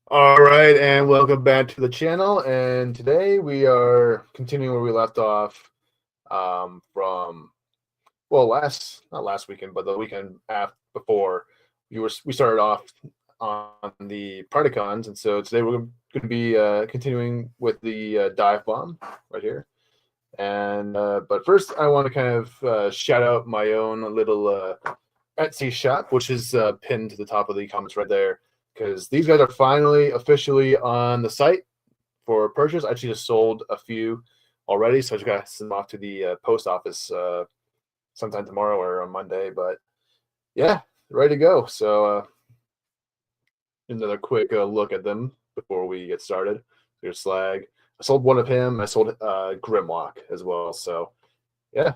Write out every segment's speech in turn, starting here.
All right, and welcome back to the channel. And today we are continuing where we left off from, well, not last weekend, but the weekend before. We started off on the Predacons, and so today we're going to be continuing with the dive bomb right here. And but first, I want to kind of shout out my own little Etsy shop, which is pinned to the top of the comments right there, because these guys are finally officially on the site for purchase. I actually just sold a few already, so I just got to send them off to the post office sometime tomorrow or on Monday. But yeah, ready to go. So another quick look at them before we get started. Here's Slag. I sold one of him. I sold Grimlock as well. So yeah.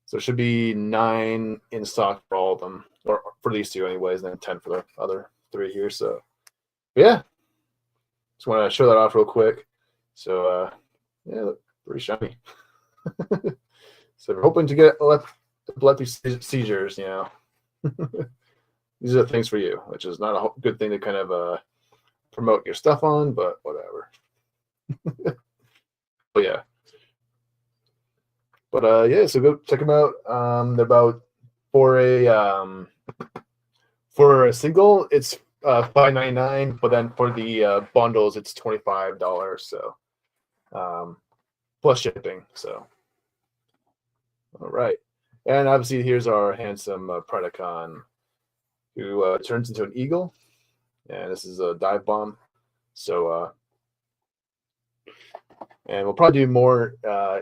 So it should be 9 in stock for all of them, or for these two anyways, and then 10 for the other 3 here. So yeah, just want to show that off real quick. So yeah, look pretty shiny. So we're hoping to get epileptic seizures, you know. These are the things for you, which is not a good thing to kind of promote your stuff on, but whatever. But yeah. But yeah, so go check them out. They're about for a single, it's $5.99, but then for the bundles, it's $25. So plus shipping. So all right, and obviously here's our handsome Predacon, who turns into an eagle, and this is a dive bomb. So and we'll probably do more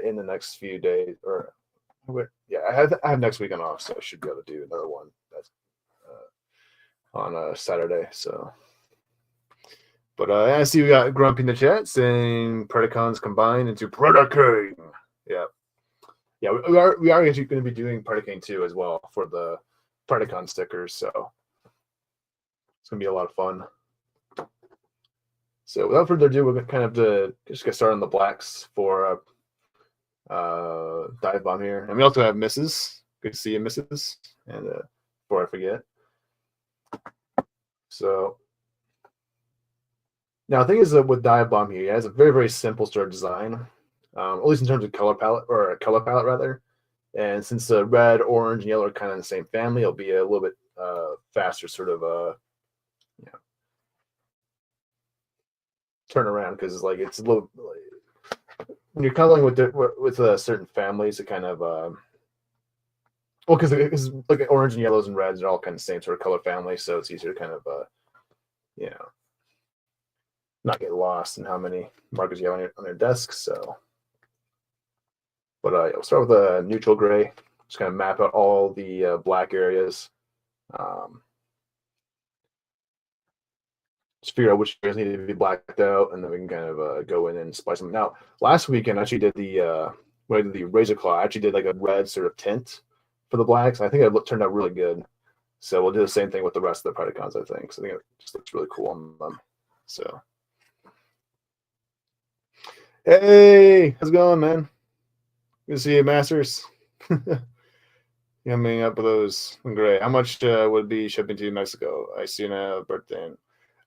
in the next few days, or yeah, I have next weekend off, so I should be able to do another one that's on a Saturday. So, but I see we got Grumpy in the chat saying Predacons combined into Predacane. Yeah, yeah, we are actually going to be doing Predacane 2 as well for the Predacon stickers, so it's going to be a lot of fun. So without further ado, we're going to kind of just get started on the blacks for dive bomb here. And we also have Mrs. Good to see you, Mrs. And before I forget. So now the thing is that with dive bomb here, it has a very, very simple sort of design, at least in terms of color palette, or a color palette rather. And since the red, orange, and yellow are kind of in the same family, it'll be a little bit faster sort of you know, turn around, because like it's a little like, when you're coloring with certain families, it kind of well, because like orange and yellows and reds are all kind of the same sort of color family, so it's easier to kind of you know, not get lost in how many markers you have on your desk. So, but we'll start with a neutral gray. Just kind of map out all the black areas. Just figure out which areas need to be blacked out, and then we can kind of go in and splice them. Now, last weekend I actually did when I did the razor claw, I actually did like a red sort of tint for the blacks. I think it turned out really good. So we'll do the same thing with the rest of the Predacons, I think. So I think it just looks really cool on them. So, hey, how's it going, man? Good to see you, Masters. Coming up with those gray. How much would be shipping to Mexico? I see a birthday.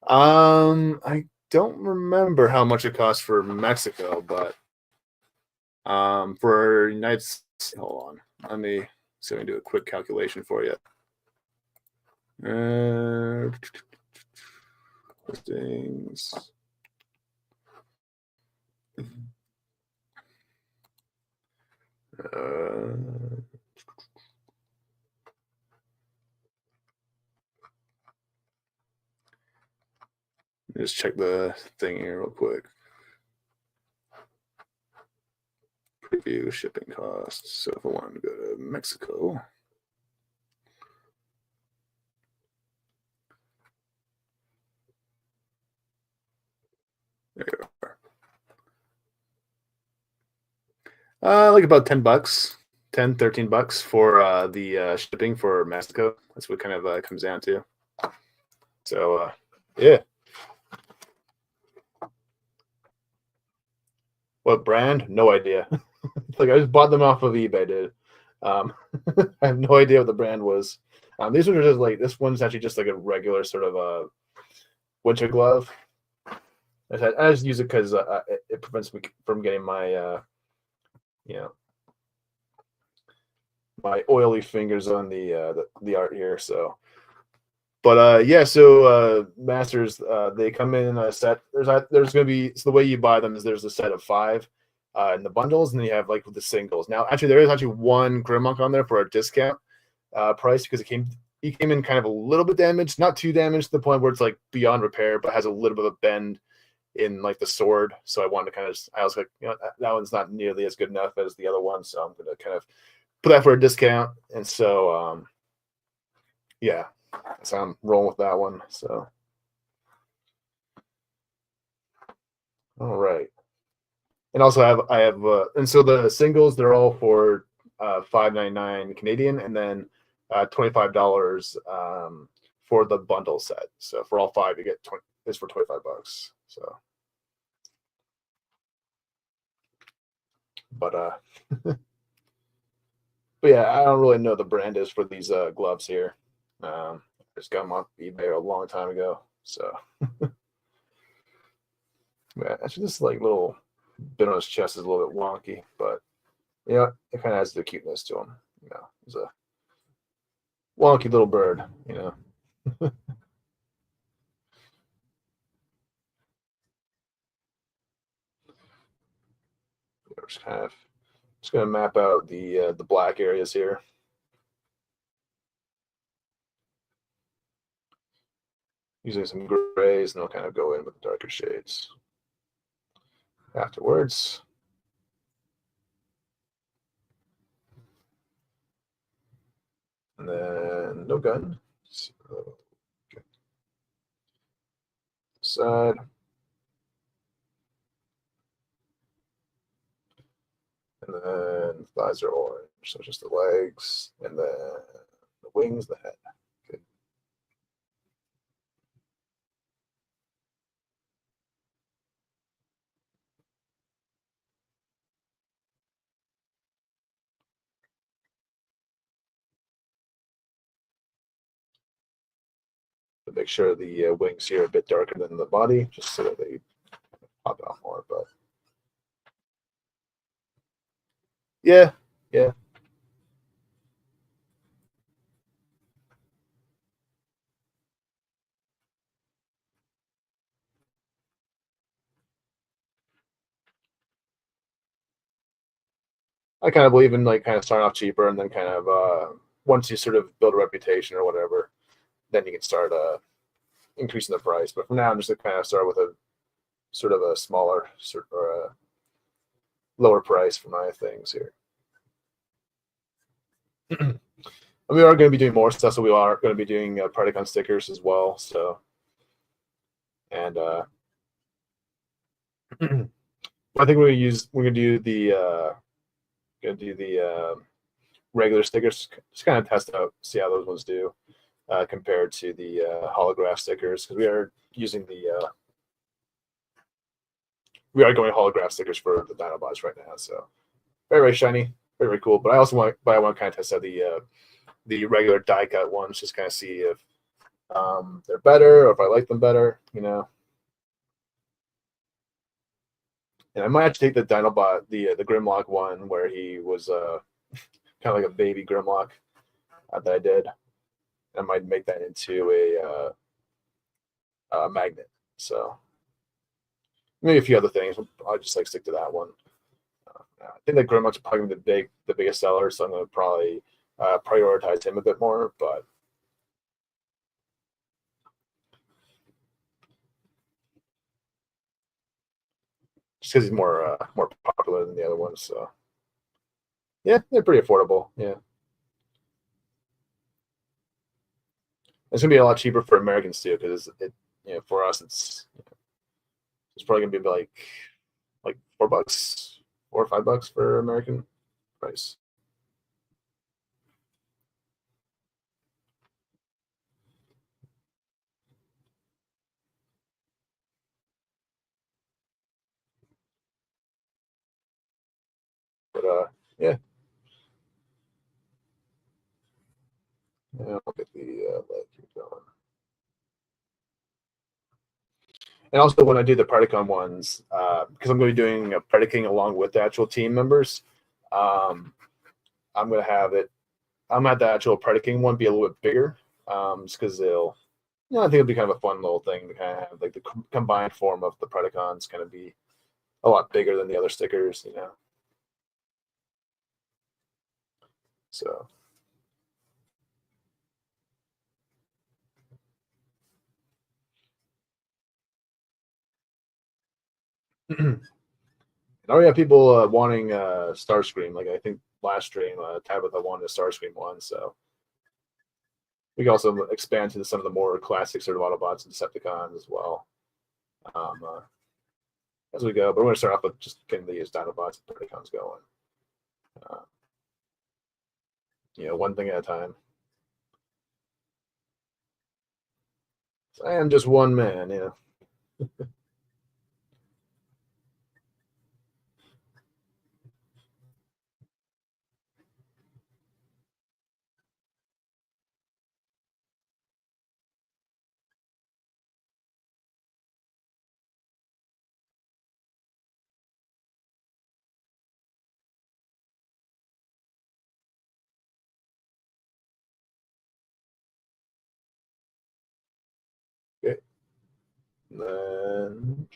I don't remember how much it costs for Mexico, but for United States, hold on. Let me see if I can do a quick calculation for you. Listings. Just check the thing here real quick. Preview shipping costs. So if I wanted to go to Mexico, there you are. Like about $10, 10, $13 for the shipping for Mexico. That's what kind of comes down to. So yeah. What brand? No idea. Like I just bought them off of eBay, dude. I have no idea what the brand was. These ones are just like, this one's actually just like a regular sort of winter glove. I just use it because it prevents me from getting my my oily fingers on the art here. So, but yeah, so Masters, they come in a set. There's going to be, so the way you buy them is there's a set of 5 in the bundles, and then you have like the singles. Now, actually, there is actually one Grimmonk on there for a discount price because he came in kind of a little bit damaged, not too damaged to the point where it's like beyond repair, but has a little bit of a bend in like the sword. So I wanted to kind of, I was like, that one's not nearly as good enough as the other one, so I'm going to kind of put that for a discount. And so yeah, so I'm rolling with that one. So all right. And also I have and so the singles, they're all for $5.99 Canadian, and then $25 for the bundle set. So for all 5 you get it's for $25. So but but yeah, I don't really know the brand is for these gloves here. I just got them off eBay a long time ago. So yeah, actually this like little bit on his chest is a little bit wonky, but it kind of has the cuteness to him. He's a wonky little bird, just gonna map out the black areas here. Using some grays, and I'll kind of go in with the darker shades afterwards. And then no gun. So, okay. Side. And then thighs are orange, so just the legs, and then the wings, the head. Okay. To make sure the wings here are a bit darker than the body, just so that they pop out more. But yeah. I kind of believe in like kind of starting off cheaper, and then kind of once you sort of build a reputation or whatever, then you can start increasing the price. But for now, I'm just gonna kind of start with a sort of a smaller or a lower price for my things here. And we are going to be doing more stuff, so we are going to be doing Predicon stickers as well. So, and I think we're going to do the regular stickers, just kind of test out, see how those ones do compared to the holograph stickers, because we are using the we are going holograph stickers for the Dinobots right now. So very, very shiny, very, very cool. But I want to kind of test out the regular die cut ones, just kind of see if they're better or if I like them better, you know. And I might actually take the Dinobot, the Grimlock one, where he was kind of like a baby Grimlock that I did. I might make that into a magnet. So maybe a few other things. I'll just like stick to that one. I think that Grimlock's probably the biggest seller, so I'm going to probably prioritize him a bit more. But just because he's more popular than the other ones, so yeah, they're pretty affordable. Yeah, it's gonna be a lot cheaper for Americans too, because for us it's probably gonna be like $4, $4 or $5 for American price. But yeah. I'll get the lead keep going. And also when I do the Predicon ones, because I'm going to be doing a Predicing along with the actual team members, I'm going to have it. I'm at the actual Predicing one be a little bit bigger, just because I think it'll be kind of a fun little thing to kind of have like the combined form of the Predicons kind of be a lot bigger than the other stickers, you know. So. Oh yeah, people wanting Starscream. Like I think last stream, Tabitha wanted a Starscream one, so we can also expand to some of the more classic sort of Autobots and Decepticons as well as we go. But we're going to start off with just getting these Dinobots and Predicons going. One thing at a time. So I am just one man, Okay. And then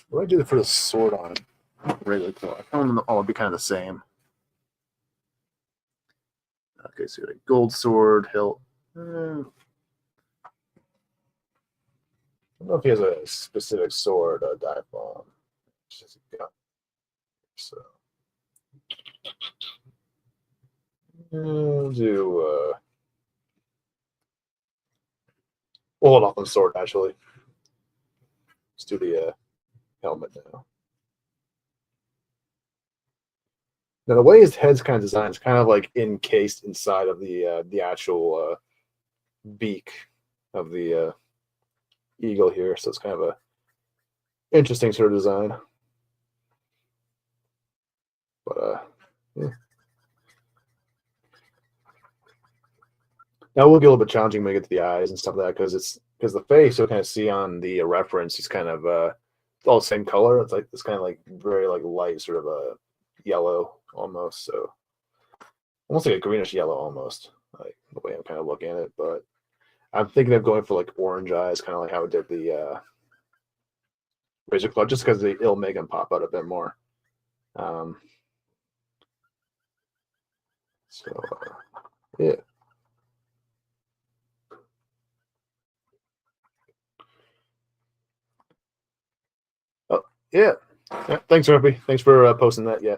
what do I do for the sword on regular claw? I found them all be kind of the same. Okay, so a gold sword hilt. I don't know if he has a specific sword dive bomb. Just a gun. So we'll do. We'll hold off on the sword actually. Let's do the helmet now. Now the way his head's kind of designed is kind of like encased inside of the actual beak of the eagle here, so it's kind of a interesting sort of design. But yeah. Now we'll get a little bit challenging when we get to the eyes and stuff like that, because the face you'll kind of see on the reference is kind of all the same color. It's like this kind of like very like light sort of a yellow almost, so almost like a greenish yellow almost, like the way I'm kind of looking at it. But I'm thinking of going for like orange eyes, kind of like how it did the Razor Claw, just because it'll make them pop out a bit more. So yeah. Yeah. Thanks, Ruby. Thanks for posting that. Yeah.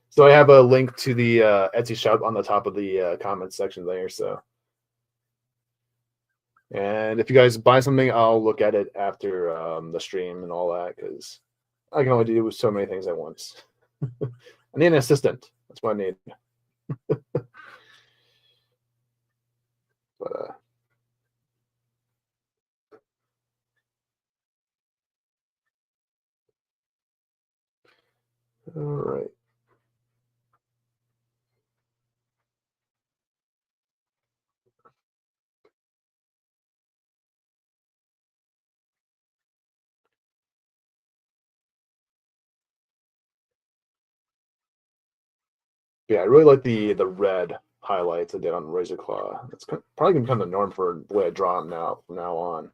So I have a link to the Etsy shop on the top of the comments section there. So, and if you guys buy something, I'll look at it after the stream and all that because I can only do so many things at once. I need an assistant. That's what I need. But all right. Yeah, I really like the red highlights I did on Razor Claw. It's probably gonna become the norm for the way I draw them now from now on.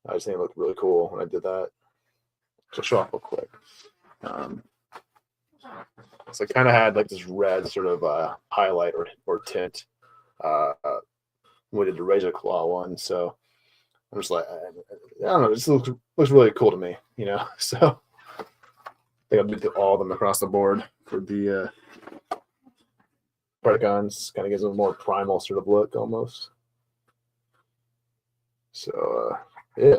I just think it looked really cool when I did that. So show off real quick. So I kind of had like this red sort of highlight or tint when we did the Razor Claw one. So I'm just like, I don't know, it just looks really cool to me, you know. So I think I'll do all of them across the board for the Predacons. Kind of gives them a more primal sort of look almost. So yeah.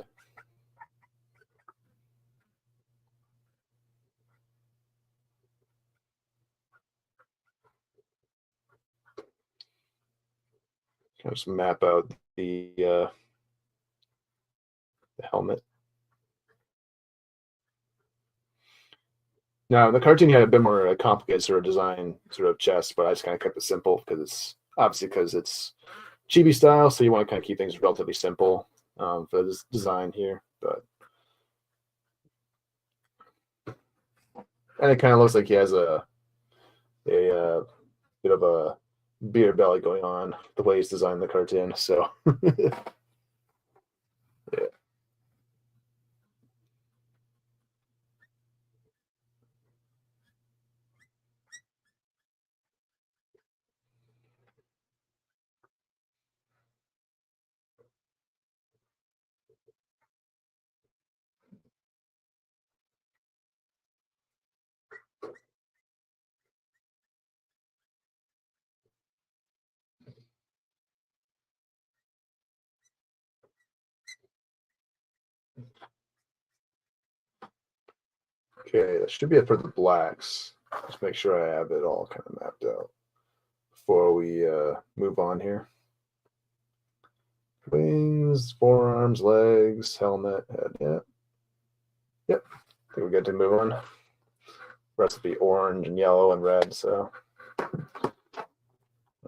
Kind of just map out the helmet. Now the cartoon had a bit more complicated sort of design, sort of chest, but I just kind of kept it simple because it's Chibi style, so you want to kind of keep things relatively simple for this design here. But and it kind of looks like he has a bit of a beer belly going on the way he's designed the cartoon. So yeah. Okay, that should be it for the blacks. Just make sure I have it all kind of mapped out before we move on here. Wings, forearms, legs, helmet, head. Yeah. Yep. I think we're good to move on. Recipe orange and yellow and red. So,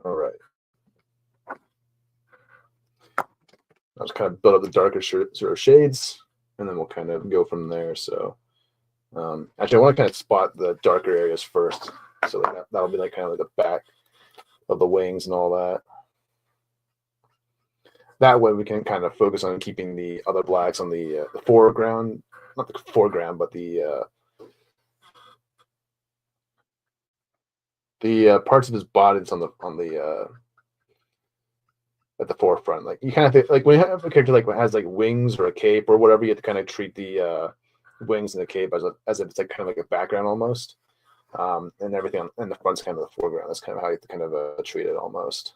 all right. I'll just kind of build up the darker sort of shades, and then we'll kind of go from there. So, actually, I want to kind of spot the darker areas first. So that'll be like kind of like the back of the wings and all that. That way we can kind of focus on keeping the other blacks on the foreground, not the foreground, but the parts of his body that's on the at the forefront. Like you kind of think, like when you have a character like has like wings or a cape or whatever, you have to kind of treat the wings and the cape as if it's like kind of like a background almost, and everything in the front's kind of the foreground. That's kind of how you have to kind of treat it almost.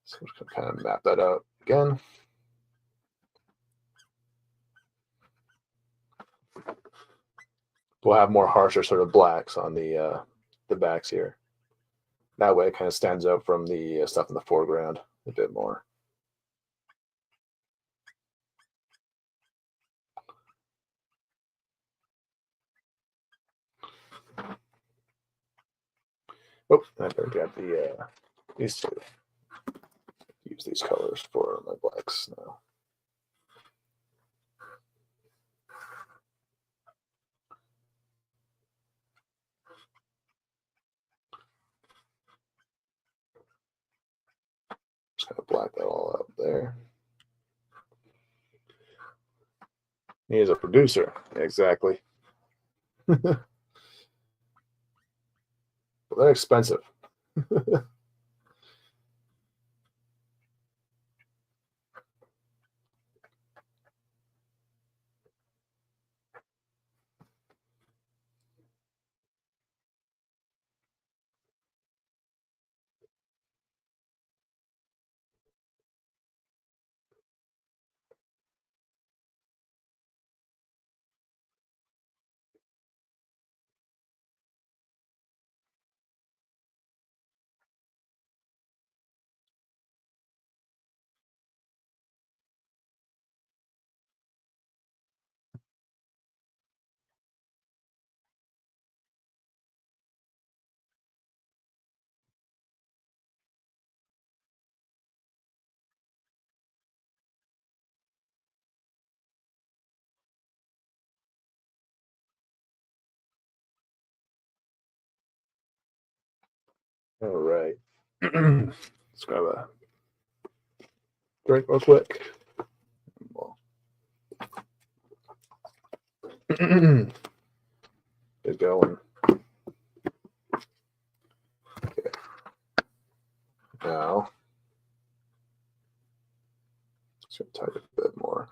So I'm just gonna kind of map that out again. We'll have more harsher sort of blacks on the backs here. That way it kind of stands out from the stuff in the foreground a bit more. Oh, I better grab these two. Use these colors for my blacks now. Just kind of black that all out there. He is a producer, exactly. But they're expensive. All right. Let's grab a drink real quick. Get going. Okay. Now, just gonna type it a bit more.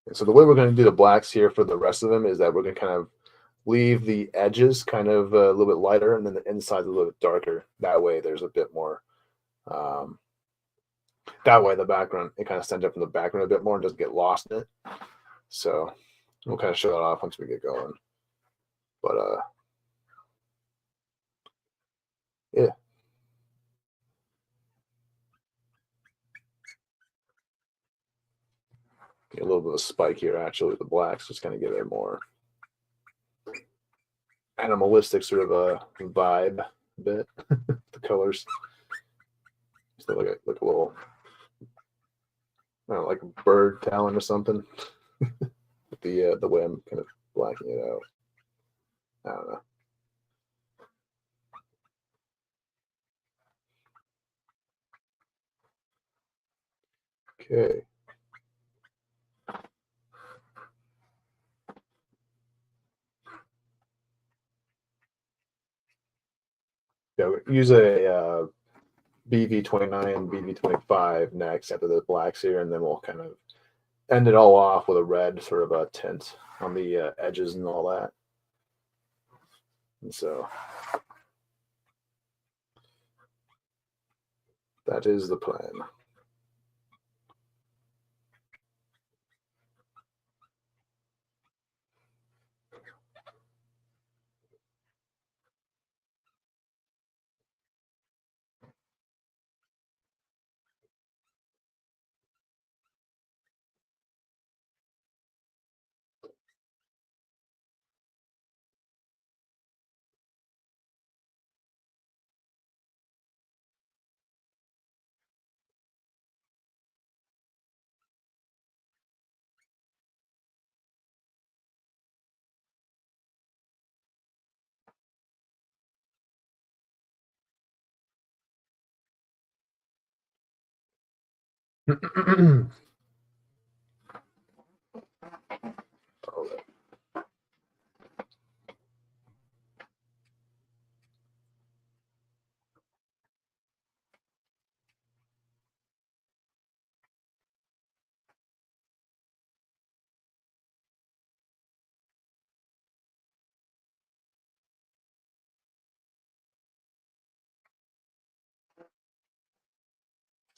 And so the way we're going to do the blacks here for the rest of them is that we're going to kind of leave the edges kind of a little bit lighter and then the inside a little bit darker. That way there's a bit more, that way the background, it kind of stands up in the background a bit more and doesn't get lost in it. So we'll kind of show that off once we get going. But yeah. Get a little bit of a spike here actually with the blacks, just kind of give it a more animalistic sort of a vibe a bit. The colors. Just like a little, I don't know, like a bird talon or something. The way I'm kind of blacking it out. I don't know. Okay. Yeah, we use a BV29 and BV25 next after the blacks here, and then we'll kind of end it all off with a red sort of a tint on the edges and all that. And so that is the plan.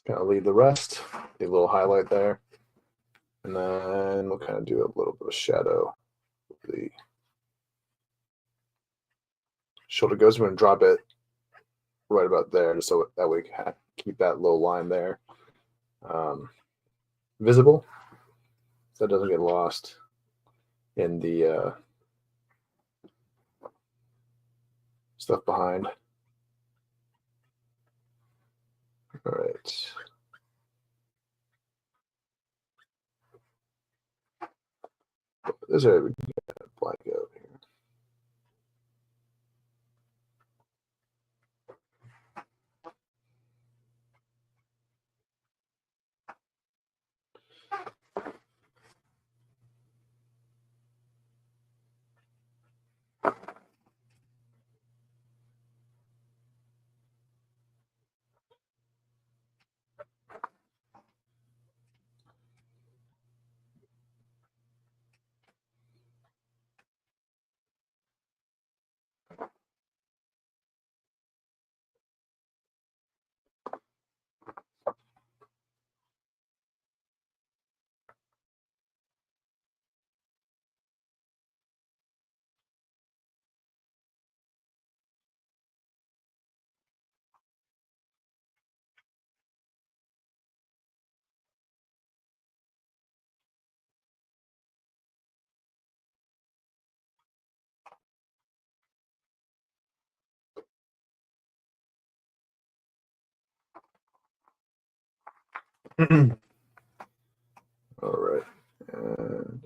Kind of leave the rest, leave a little highlight there, and then we'll kind of do a little bit of shadow with the shoulder goes. We're going to drop it right about there, just so that we can keep that little line there visible, so it doesn't get lost in the stuff behind. All right. This area we can black out here. All right. And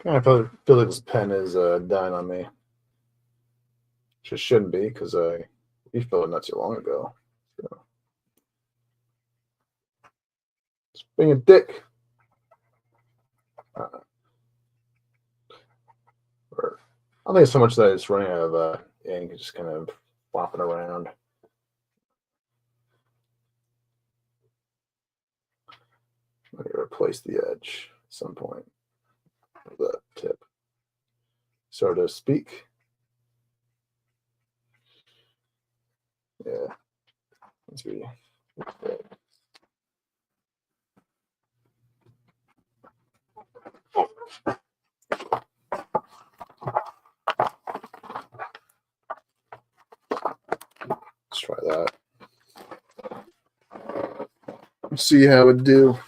I feel like this pen is dying on me. Which it shouldn't be because I refilled it not too long ago. So. It's being a dick. Or, I don't think it's so much that it's running out of ink, it's just kind of flopping around. I need to replace the edge at some point of the tip, so to speak. Yeah, let's be. Let's try that. Let's see how it do.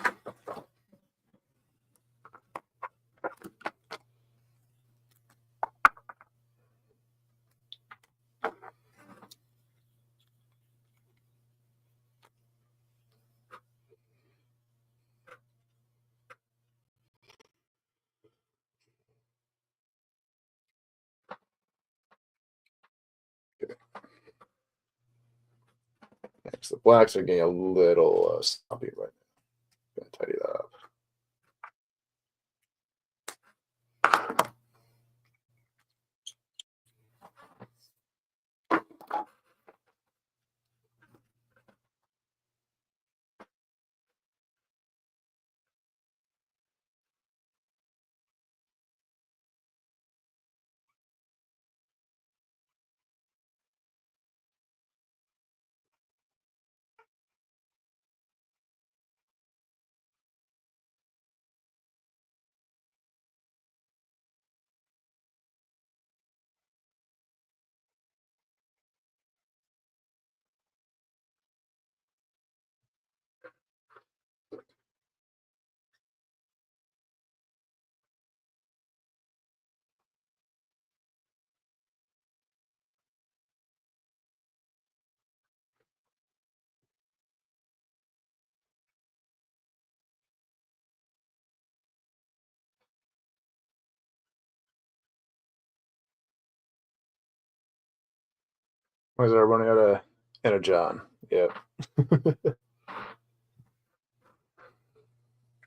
Next, the blacks are getting a little sloppy right now. Gonna tidy that up. Why is it running out of energon? Yep.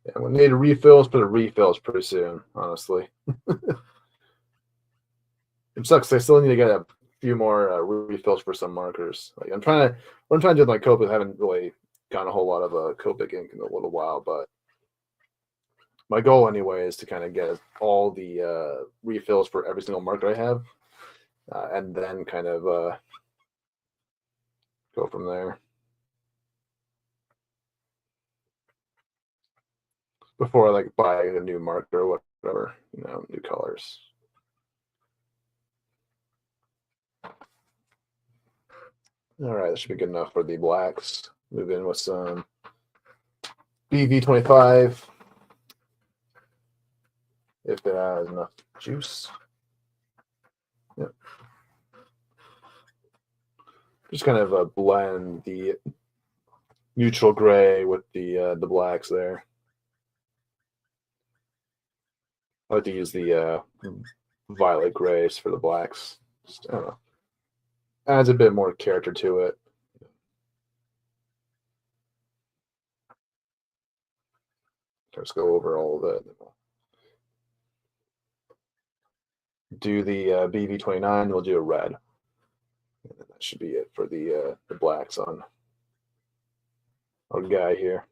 Yeah, we need refills for the refills pretty soon, honestly. It sucks. I still need to get a few more refills for some markers. Like what I'm trying to do with my Copic. I haven't really gotten a whole lot of Copic ink in a little while, but my goal anyway is to kind of get all the refills for every single marker I have, and then kind of go from there. Before I like buy a new marker or whatever, new colors. All right, that should be good enough for the blacks. Move in with some BV25 if it has enough juice. Yep. Just kind of blend the neutral gray with the blacks there. I like to use the violet grays for the blacks. Just, I don't know. Adds a bit more character to it. Let's go over all of it. Do the BV29, we'll do a red. And that should be it for the blacks on our guy here.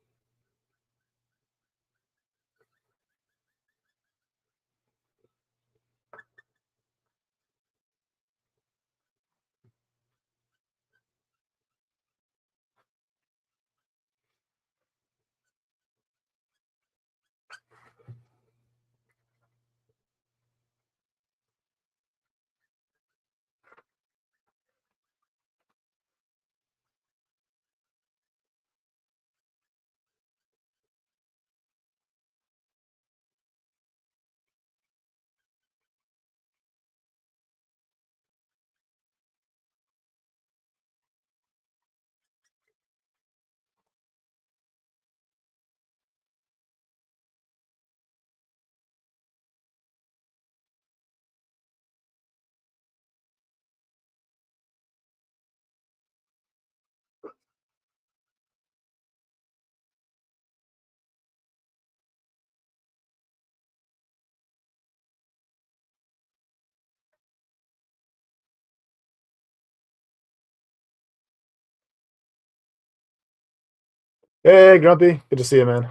Hey, Grumpy. Good to see you, man.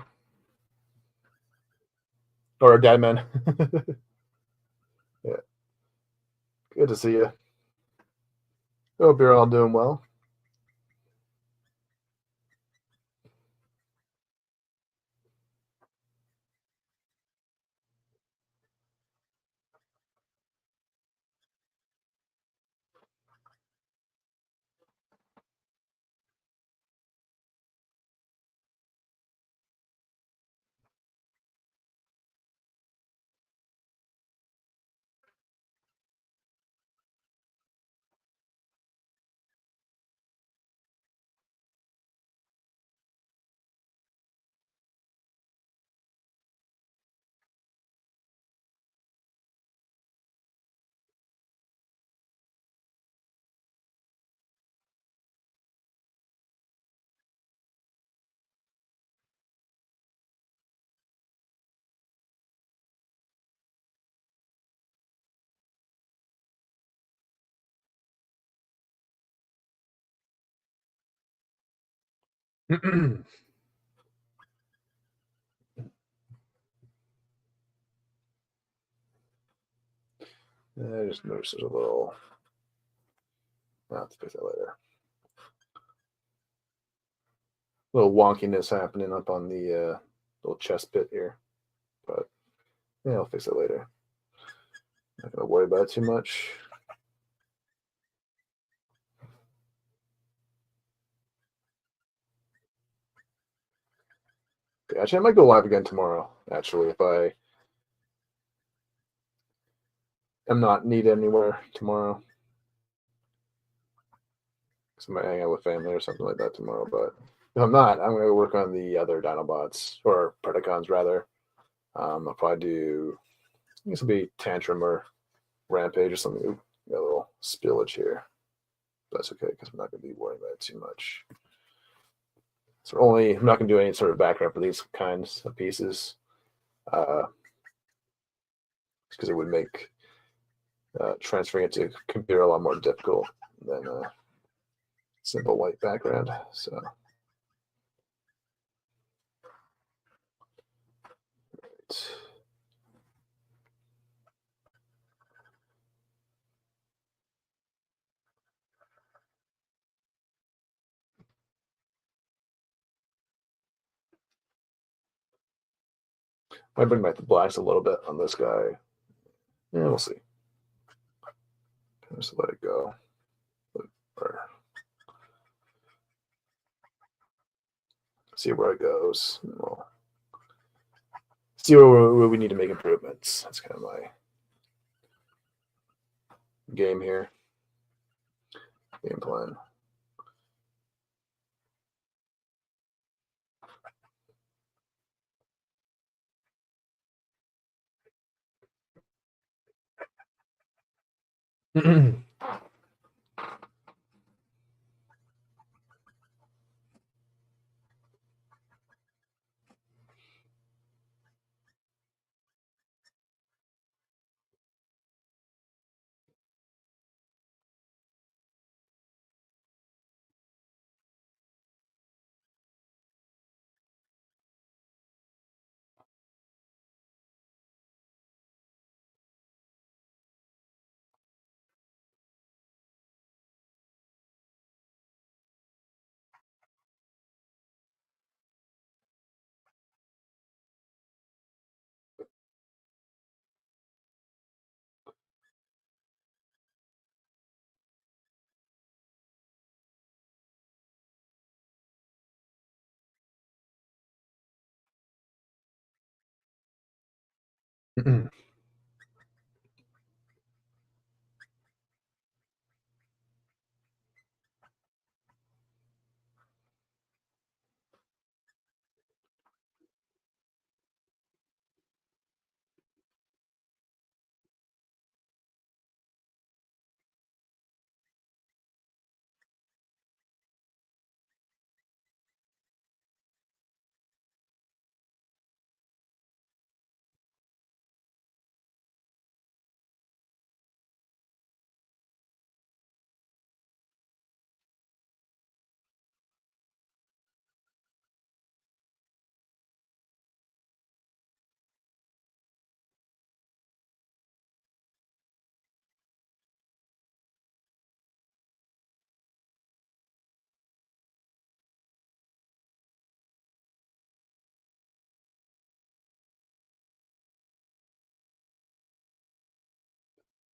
Or Dad, man. Yeah, good to see you. Hope you're all doing well. I just noticed there's a little. I'll have to fix that later. Little wonkiness happening up on the little chest pit here, but yeah, I'll fix it later. Not gonna worry about it too much. Okay, actually, I might go live again tomorrow. Actually, if I am not needed anywhere tomorrow, because I might hang out with family or something like that tomorrow. But if I'm not, I'm gonna work on the other Dinobots or Predacons rather. I'll probably do. I guess it'll be Tantrum or Rampage or something. Ooh, got a little spillage here. That's okay because I'm not going to be worrying about it too much. So I'm not going to do any sort of background for these kinds of pieces, because it would make transferring it to computer a lot more difficult than a simple white background. So. Right. Might bring back the blacks a little bit on this guy. Yeah, we'll see. Just let it go. Or see where it goes. We'll see where we need to make improvements. That's kind of my game here. Game plan.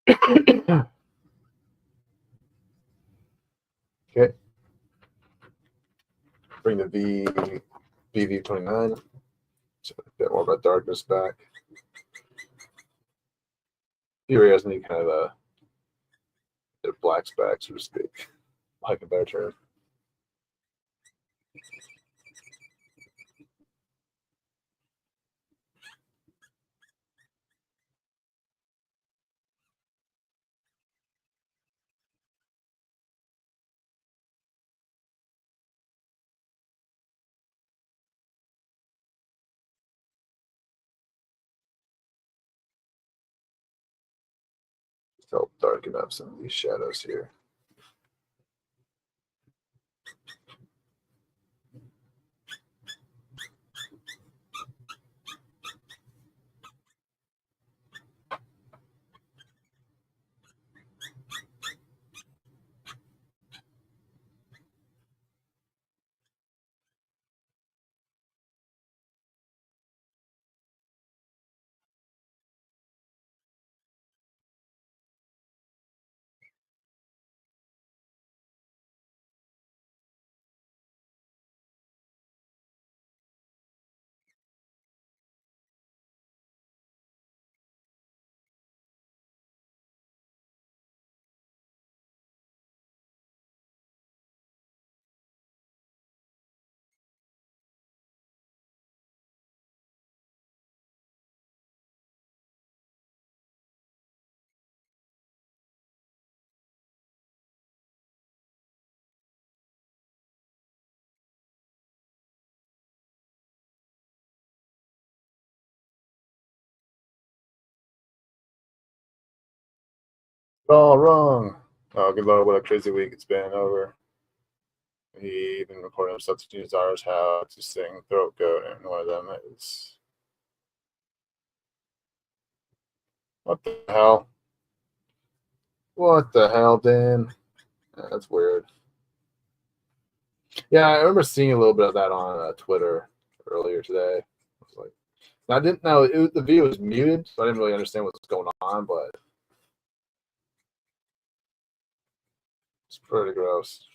Okay. Bring the BV29. So a bit more of a darkness back. Here has any kind of a black's back, so to speak. Like a better term. Just help darken up some of these shadows here. All wrong. Oh, good Lord, what a crazy week it's been over. He even recorded himself to his daughter's how to sing Throat Goat, and one of them is. What the hell? What the hell, Dan? That's weird. Yeah, I remember seeing a little bit of that on Twitter earlier today. I was like, I didn't know the video was muted, so I didn't really understand what's going on, but it's pretty gross.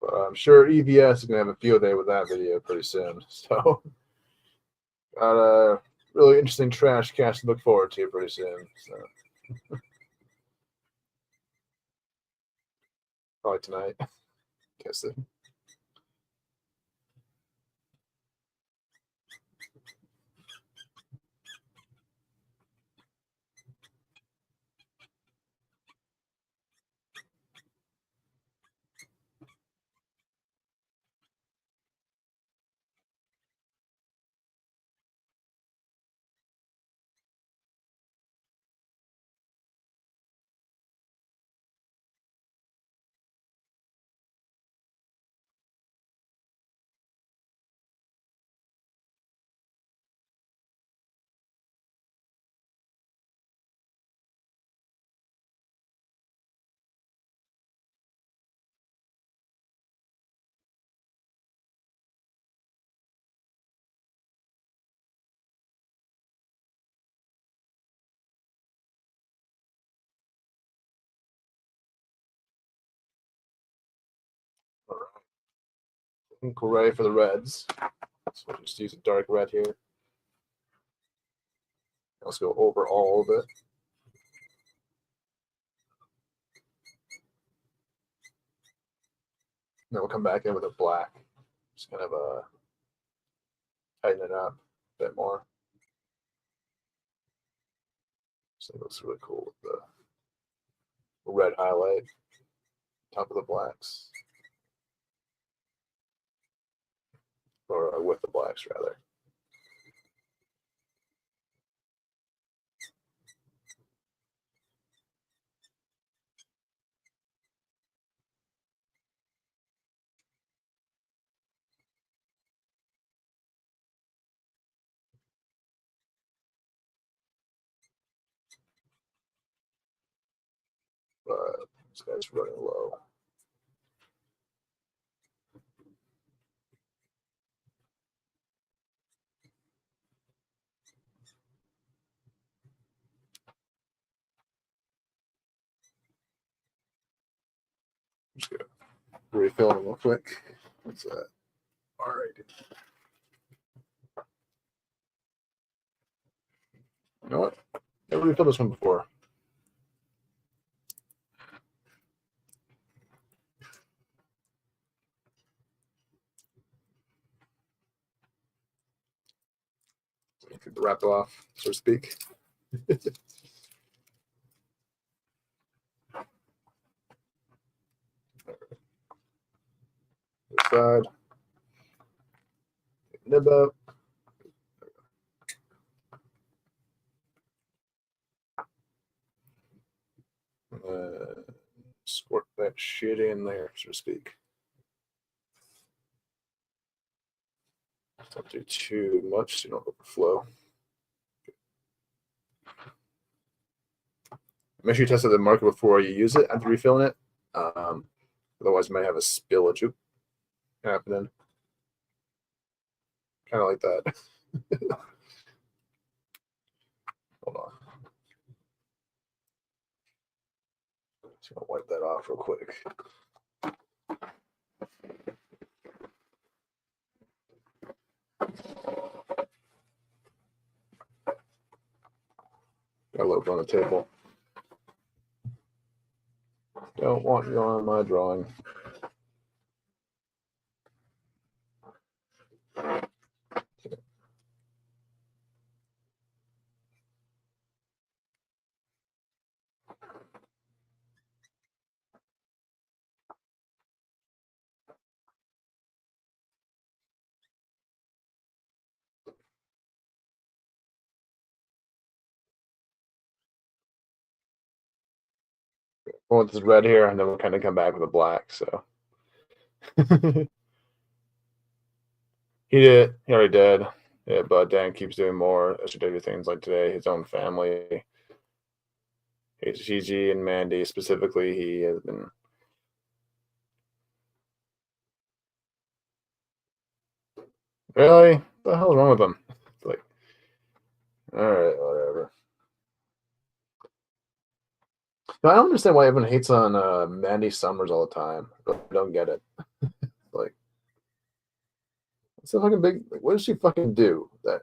But I'm sure EVS is going to have a field day with that video pretty soon. So, got a really interesting trash cast to look forward to pretty soon. So, probably tonight. Guess it. All right. Hooray for the Reds. So we'll just use a dark red here. Let's go over all of it. Then we'll come back in with a black. Just kind of tighten it up a bit more. So it looks really cool with the red highlight, top of the blacks. Or with the blacks, rather. but this guy's running low. Just gonna refill it real quick. What's that? All right. You know what? Never refilled this one before. Get the wrap off, so to speak. This side. Nib up. Squirt that shit in there, so to speak. Don't do too much so you don't overflow. Make sure you test the marker before you use it after refilling it. Otherwise, you might have a spillage happening. Kind of like that. Hold on. Just gonna wipe that off real quick. Got a loaf on the table. Don't want you on my drawing. I want this red here, and then we'll kind of come back with a black. So he did. He already did. Yeah, but Dan keeps doing more SJW things like today. His own family, Gigi and Mandy specifically. He has been. Really? What the hell is wrong with him? It's like, all right, whatever. No, I don't understand why everyone hates on Mandy Summers all the time. I don't get it. Like, it's a fucking big. Like, what does she fucking do? That.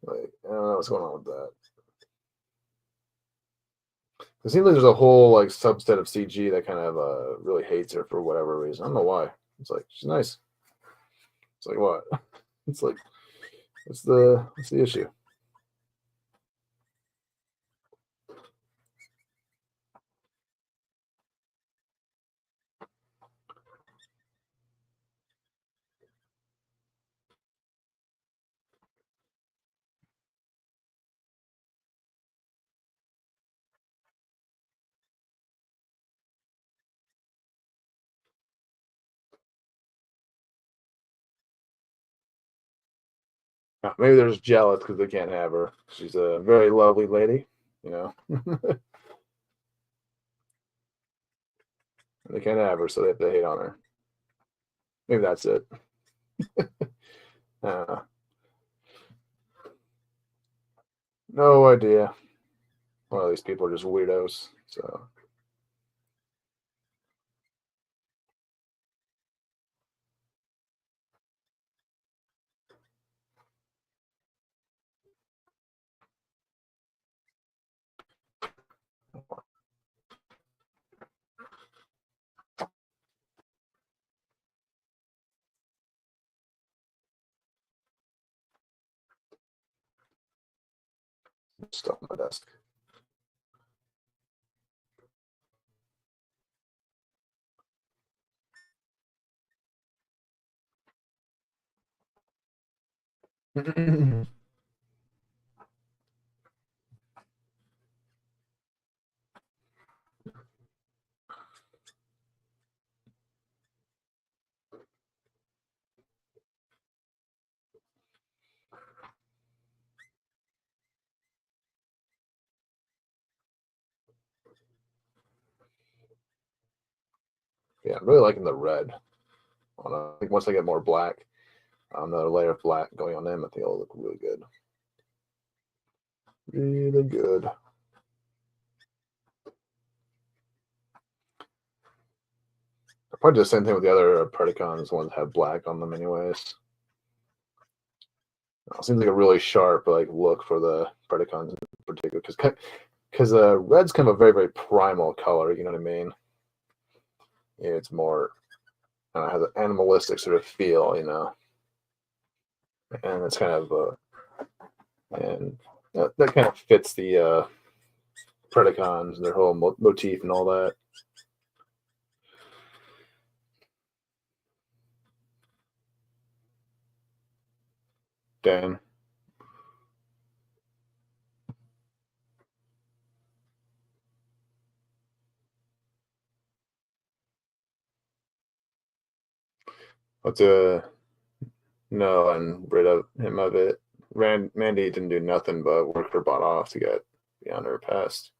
Like, I don't know what's going on with that. It seems like there's a whole like subset of CG that kind of really hates her for whatever reason. I don't know why. It's like she's nice. It's like what? It's like what's the issue? Maybe they're just jealous because they can't have her. She's a very lovely lady, you know. They can't have her, so they have to hate on her. Maybe that's it. No idea. Well, these people are just weirdos. So. Stuff on my desk. Yeah, I'm really liking the red. I think once I get more black, another layer of black going on them, I think it'll look really good. Really good. I'll probably do the same thing with the other Predacons, the ones that have black on them anyways. It seems like a really sharp look for the Predacons in particular, because red's kind of a very, very primal color, you know what I mean? Yeah, it's more, has an animalistic sort of feel, you know? And it's kind of, and that kind of fits the Predacons and their whole motif and all that. Dan. What's no, and rid of him of it. Mandy didn't do nothing but work her butt off to get beyond her past.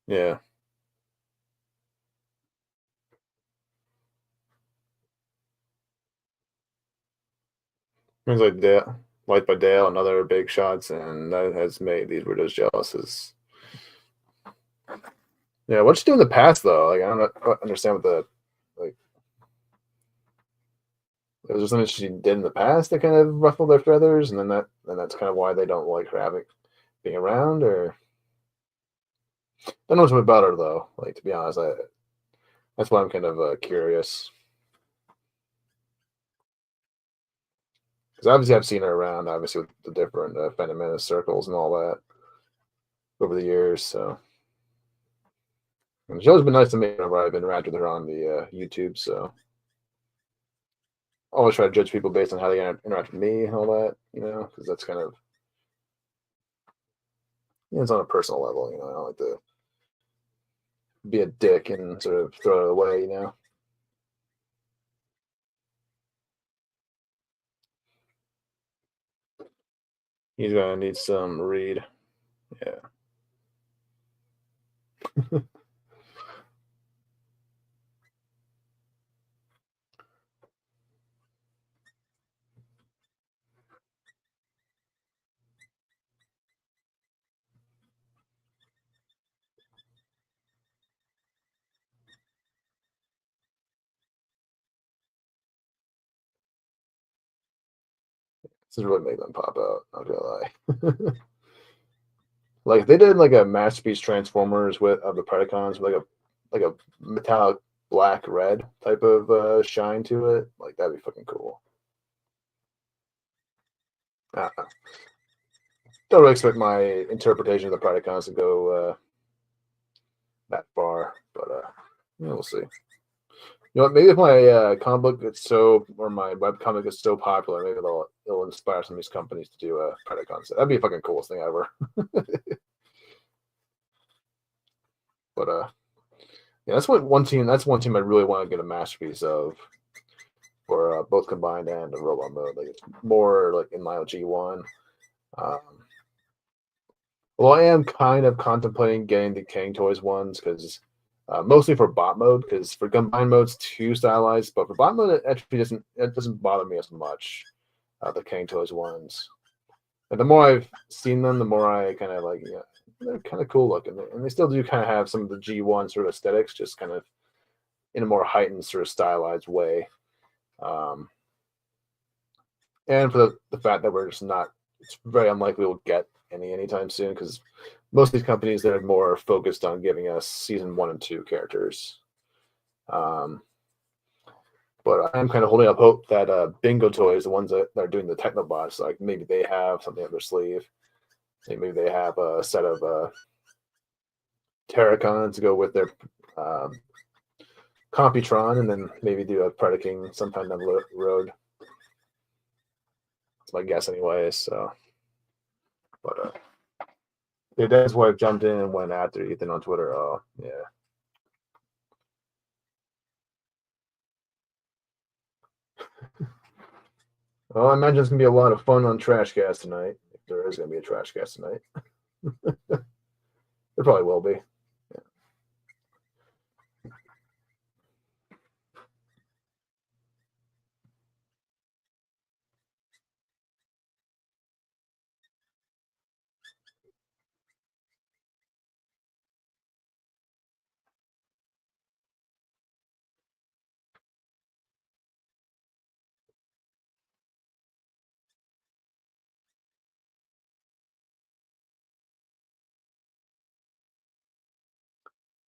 Yeah. Seems like Dale, Light by Dale, and other big shots, and that has made these weirdos jealous. Yeah, what'd she do in the past though? I don't understand what the was there something she did in the past that kind of ruffled their feathers, and then that's kind of why they don't like her being around, or I don't know much about her though. To be honest, that's why I'm kind of curious. Because obviously I've seen her around, obviously with the different Phantom Menace circles and all that over the years. So and she's always been nice to me whenever I've interacted with her on the YouTube. So I always try to judge people based on how they interact with me and all that, because that's kind of it's on a personal level. I don't like to be a dick and sort of throw it away. He's gonna need some read. Yeah. This is really make them pop out, not gonna lie. If they did a masterpiece Transformers of the Predacons with like a metallic black red type of shine to it, that'd be fucking cool. Don't really expect my interpretation of the Predacons to go that far, but we'll see. Maybe if my comic book gets or my web comic gets so popular, maybe it'll inspire some of these companies to do Predacons. That'd be the fucking coolest thing ever. But yeah, that's one team I really want to get a masterpiece of for both combined and the robot mode. It's more in my G1. Well, I am kind of contemplating getting the King Toys ones because mostly for bot mode, because for combined mode it's too stylized, but for bot mode it actually doesn't bother me as much. The King Toys ones, and the more I've seen them, the more I kind of they're kind of cool looking, and they still do kind of have some of the G1 sort of aesthetics, just kind of in a more heightened sort of stylized way. And for the fact that we're just not, it's very unlikely we'll get anytime soon, because most of these companies, they're more focused on giving us season 1 and 2 characters. But I'm kind of holding up hope that Bingo Toys, the ones that are doing the Technobots, maybe they have something up their sleeve. Maybe they have a set of Terracons to go with their Computron, and then maybe do a Predaking sometime down the road. That's my guess anyway. So, but your dad's wife jumped in and went after Ethan on Twitter. Oh, yeah. Well, I imagine it's going to be a lot of fun on Trashcast tonight, if there is going to be a Trashcast tonight. There probably will be. Yeah.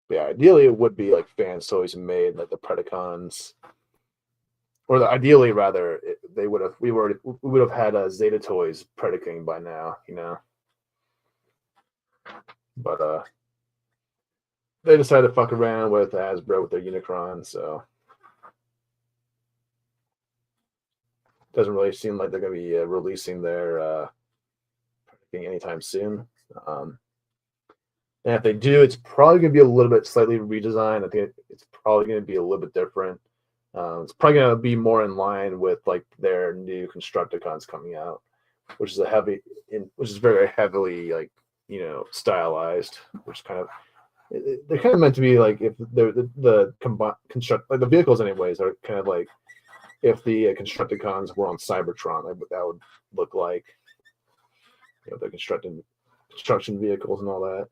yeah, ideally it would be like Fans Toys made, like the Predacons, or ideally rather, we would have had a Zeta Toys Predaking by now, you know. But they decided to fuck around with Hasbro with their Unicron, so it doesn't really seem like they're going to be releasing their Predaking anytime soon. And if they do, it's probably going to be a little bit slightly redesigned. I think it's probably going to be a little bit different. It's probably going to be more in line with like their new Constructicons coming out, which is very heavily like, you know, stylized, which kind of, they're kind of meant to be like, if the vehicles anyways are kind of like if the Constructicons were on Cybertron, like what that would look like, you know, the construction vehicles and all that.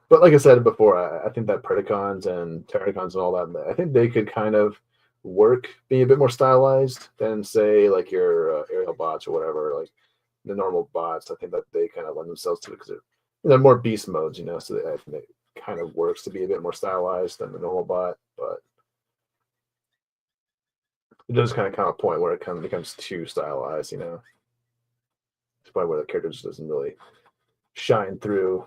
But like I said before, I think that Predacons and Terracons and all that, I think they could kind of work being a bit more stylized than say like your aerial bots or whatever, like the normal bots. I think that they kind of lend themselves to it because they're more beast modes, you know, so I think it kind of works to be a bit more stylized than the normal bot, but it does kind of come a point where it kind of becomes too stylized, you know. It's probably where the character just doesn't really shine through.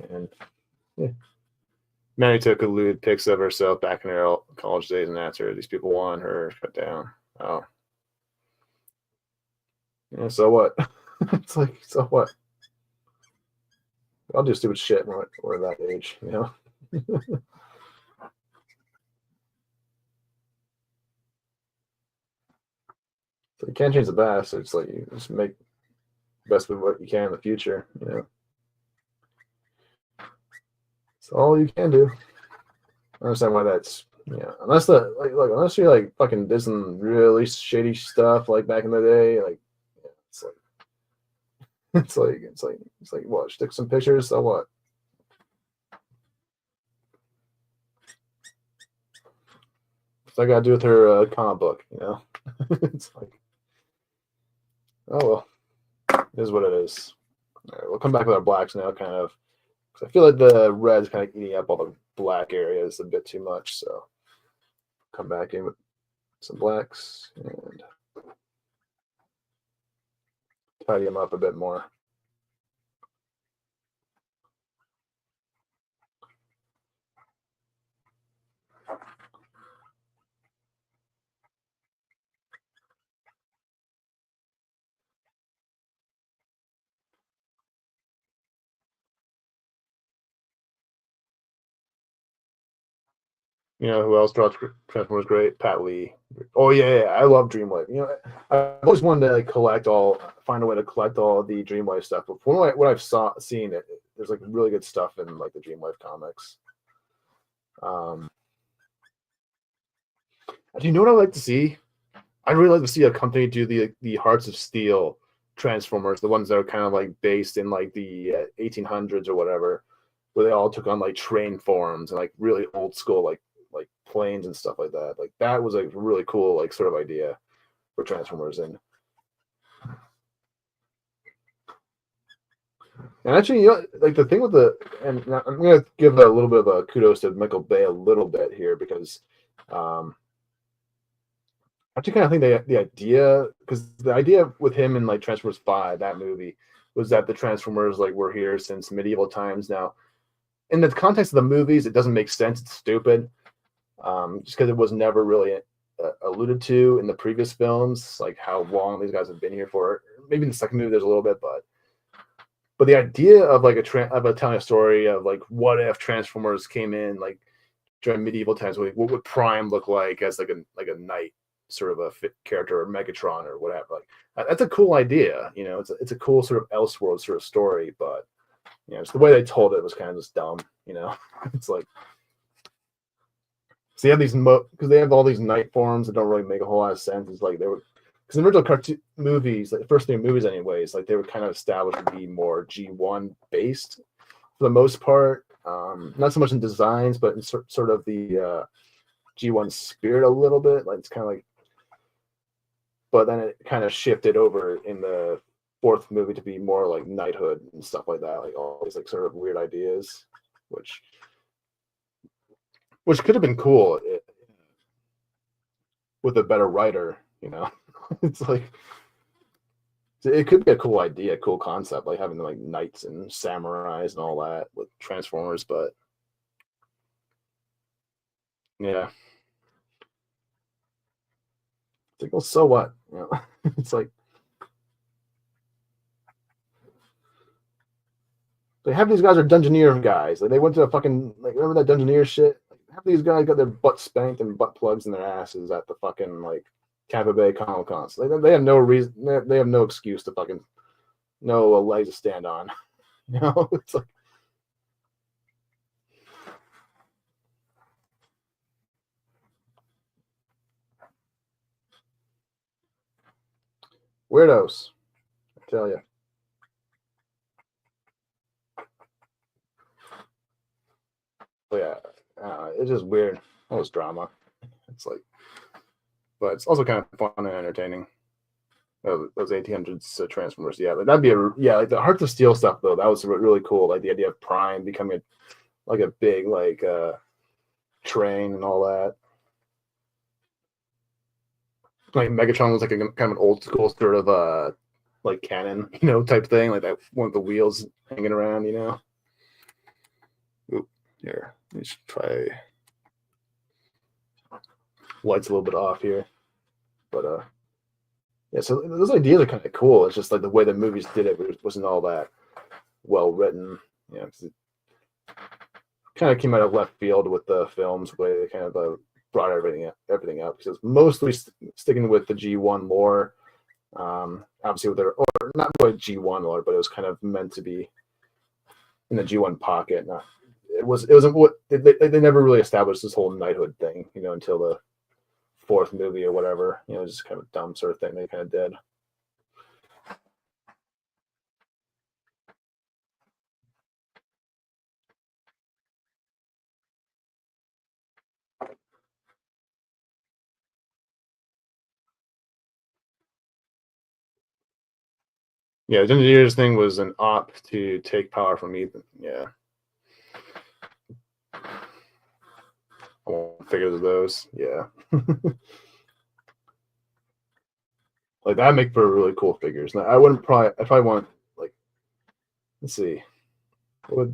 And yeah, Manny took a lewd pics of herself back in her college days, and that's her. These people want her shut down. Oh, yeah. So what? It's like, so what? I'll do stupid shit when we're that age, you know. So you can't change the past. It's like you just make the best of what you can in the future, you know. It's all you can do. I understand why that's, yeah. Unless unless you're like fucking did some really shady stuff like back in the day, like yeah, it's like what? Stick some pictures, so what? What's that got to do with her comic book, you know? It's like, oh well, it is what it is. All right, we'll come back with our blacks now, kind of. I feel like the red's kind of eating up all the black areas a bit too much, so come back in with some blacks and tidy them up a bit more. You know who else draws Transformers great? Pat Lee. Oh yeah, I love Dreamwave. You know, I've always wanted to like find a way to collect all the Dreamwave stuff. But from what I've seen, there's like really good stuff in like the Dreamwave comics. Do you know what I'd like to see? I'd really like to see a company do the Hearts of Steel Transformers, the ones that are kind of like based in like the 1800s or whatever, where they all took on like train forms and like really old school like planes and stuff like that. Like that was a really cool like sort of idea for Transformers. And actually, you know, like the thing with and I'm gonna give a little bit of a kudos to Michael Bay a little bit here because I actually kind of think the idea, because the idea with him in like Transformers 5, that movie, was that the Transformers like were here since medieval times. Now, in the context of the movies, it doesn't make sense. It's stupid. Just because it was never really alluded to in the previous films, like how long these guys have been here for. Maybe in the second movie there's a little bit, but the idea of like telling a story of like what if Transformers came in like during medieval times, what would Prime look like as like a knight sort of a fit character, or Megatron or whatever. Like that's a cool idea, you know. It's a cool sort of Elseworld sort of story, but you know, it's the way they told it was kind of just dumb, you know. It's like, so you have these because they have all these night forms that don't really make a whole lot of sense. It's like they were, because the original cartoon movies, like the first three movies anyways, like they were kind of established to be more G1 based for the most part. Not so much in designs, but in sort of the G1 spirit a little bit. Like it's kind of like, but then it kind of shifted over in the fourth movie to be more like knighthood and stuff like that, like all these like sort of weird ideas, which could have been cool with a better writer, you know. It's like it could be a cool idea, cool concept, like having like knights and samurais and all that with Transformers, but yeah, it's like, well, so what, you know? It's like they have these guys are Dungeoneer guys. Like they went to a fucking like remember that Dungeoneer shit? Like, half these guys got their butt spanked and butt plugs in their asses at the fucking like Tampa Bay Comic Con. So they have no reason. They have no excuse to fucking no legs to stand on. You know, it's like weirdos. I tell you. But yeah, it's just weird. All this drama. It's like, but it's also kind of fun and entertaining. Those 1800s Transformers, yeah, like that'd be like the Hearts of Steel stuff though. That was really cool. Like the idea of Prime becoming like a big like train and all that. Like Megatron was like a kind of an old school sort of like cannon, you know, type thing. Like that one of the wheels hanging around, you know. Oop, here, let's try lights a little bit off here, but yeah, so those ideas are kind of cool. It's just like the way the movies did it wasn't all that well written. You know, it kind of came out of left field with the films, the way they kind of brought everything up because it's mostly sticking with the G1 lore. Obviously, with their or not really G1 lore, but it was kind of meant to be in the G1 pocket. It wasn't what they never really established this whole knighthood thing, you know, until the fourth movie or whatever. You know, just kind of a dumb sort of thing they kind of did. Yeah, the Engineers thing was an op to take power from Ethan. Yeah. I won't figure those. Yeah. Like that make for really cool figures. Now, I wouldn't probably if I want like let's see. I'd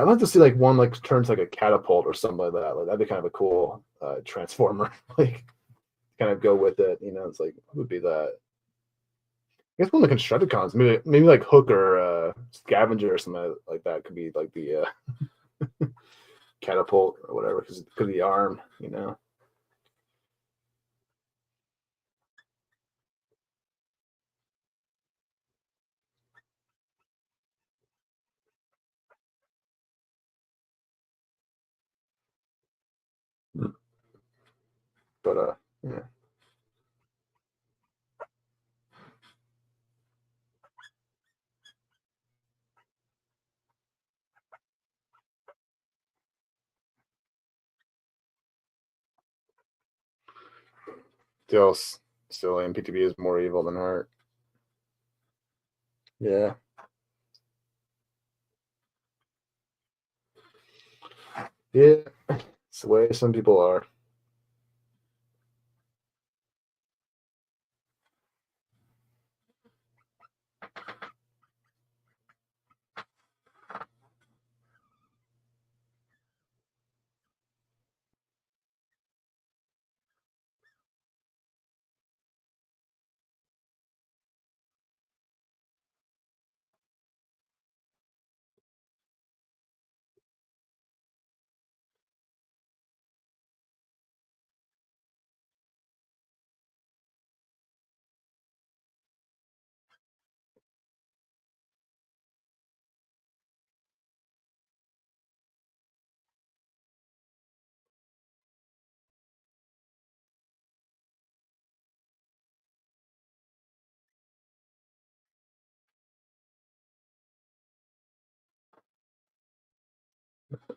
like to see like one like turns like a catapult or something like that. Like that'd be kind of a cool transformer. Like kind of go with it. You know, it's like what would be that? I guess one of the Constructicons, maybe like Hook or Scavenger or something like that could be like the catapult or whatever because of the arm, you know. But yeah. Still MPTB is more evil than heart. Yeah. Yeah. It's the way some people are.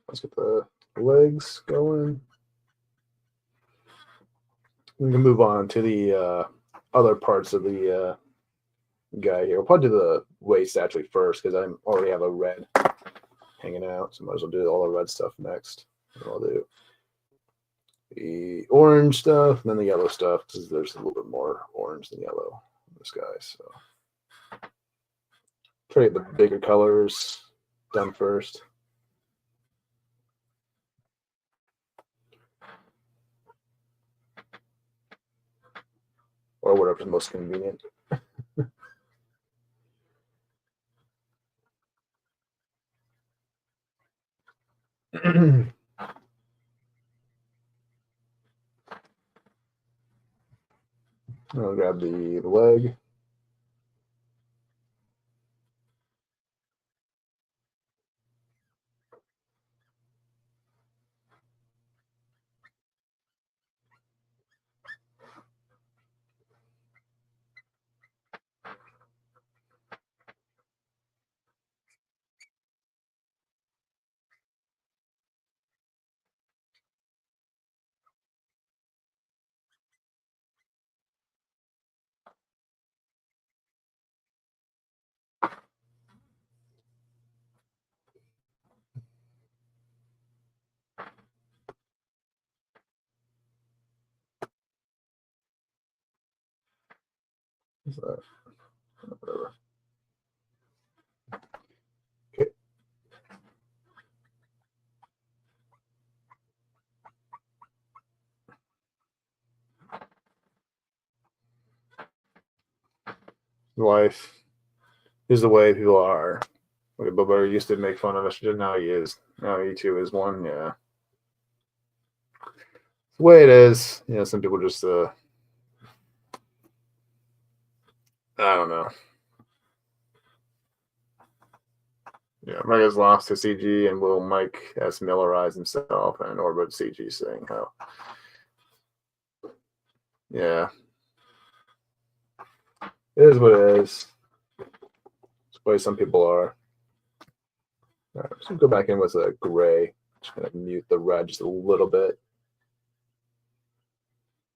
Let's get the legs going. We can move on to the other parts of the guy here. We'll probably do the waist actually first because I already have a red hanging out, so might as well do all the red stuff next. And I'll do the orange stuff and then the yellow stuff because there's a little bit more orange than yellow in this guy. So try to get the bigger colors done first. Or whatever's most convenient. I'll grab the leg. What's that? Whatever. Okay. Life is the way people are. Okay, Bubba used to make fun of us. Now he is. Now he too is one. Yeah. It's the way it is. You know, some people just I don't know. Yeah, Mike has lost to CG, and will Mike has Millerized himself and Orbit CG saying how. Yeah. It is what it is. It's the way some people are. All right, so go back in with a gray. Just kind of mute the red just a little bit.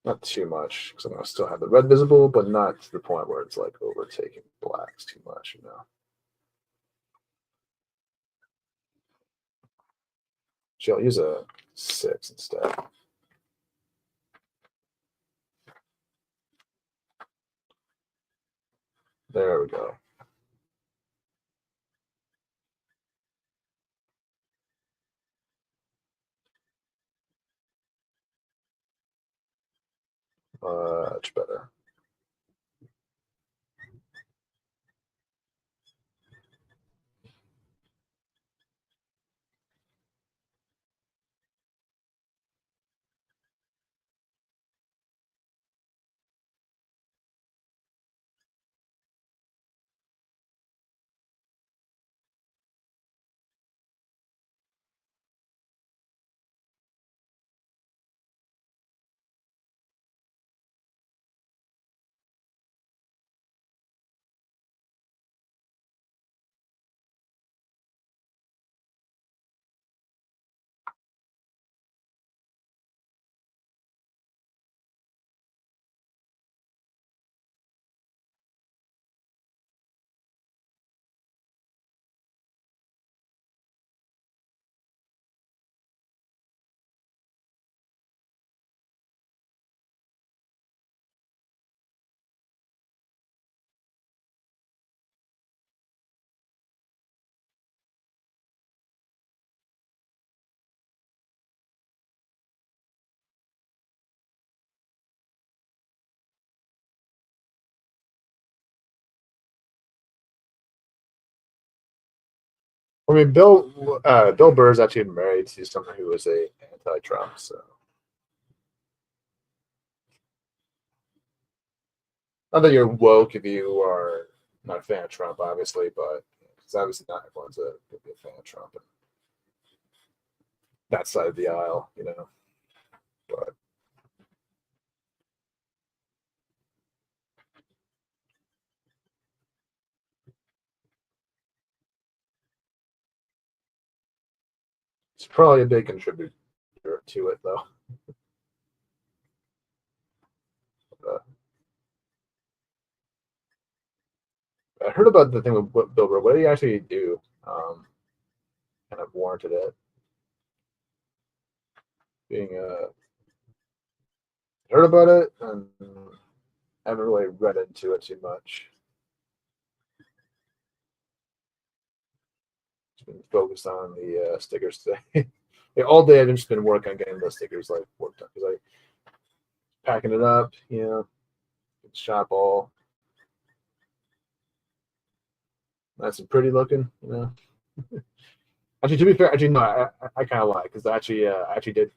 Not too much, because I'm going to still have the red visible, but not to the point where it's like overtaking blacks too much, you know. So I'll use a 6 instead. There we go. Much better. I mean, Bill Burr is actually married to someone who was a anti-Trump, so not that you're woke if you are not a fan of Trump, obviously, but it's obviously not everyone's a be a fan of Trump and that side of the aisle, you know. But it's probably a big contributor to it, though. I heard about the thing with Bilber. What did he actually do? Kind of warranted it being heard about it and haven't really read into it too much. Just been focused on the stickers today. Yeah, all day I've just been working on getting the stickers like worked on because I packing it up, shop all nice and pretty looking, Actually, to be fair, no, I kind of lie because I actually did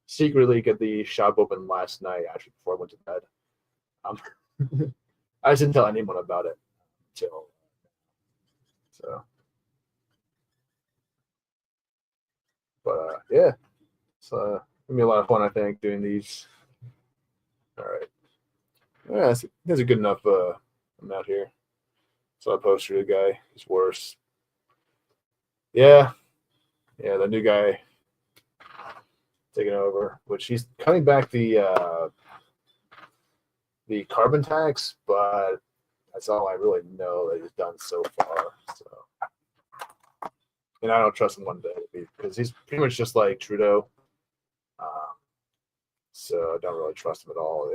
secretly get the shop open last night, actually before I went to bed. I just didn't tell anyone about it until so. But yeah, it's gonna be a lot of fun, I think, doing these. All right, yeah, that's a good enough amount here. So I posted a guy. He's worse. Yeah, the new guy taking over, which he's cutting back the carbon tax, but that's all I really know that he's done so far. So, and I don't trust him one bit because he's pretty much just like Trudeau. So I don't really trust him at all.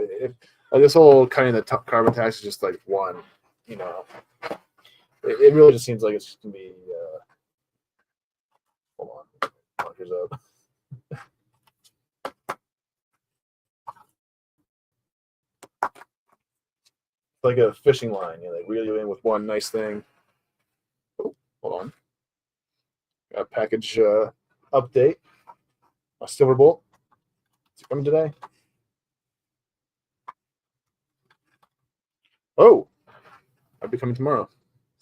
This whole cutting the carbon tax is just like one, it really just seems like it's just gonna be. Hold on, markers up. Like a fishing line, like reel you in with one nice thing. Oh, hold on. Got a package update. A silver bolt. Is it coming today? Oh, I'll be coming tomorrow.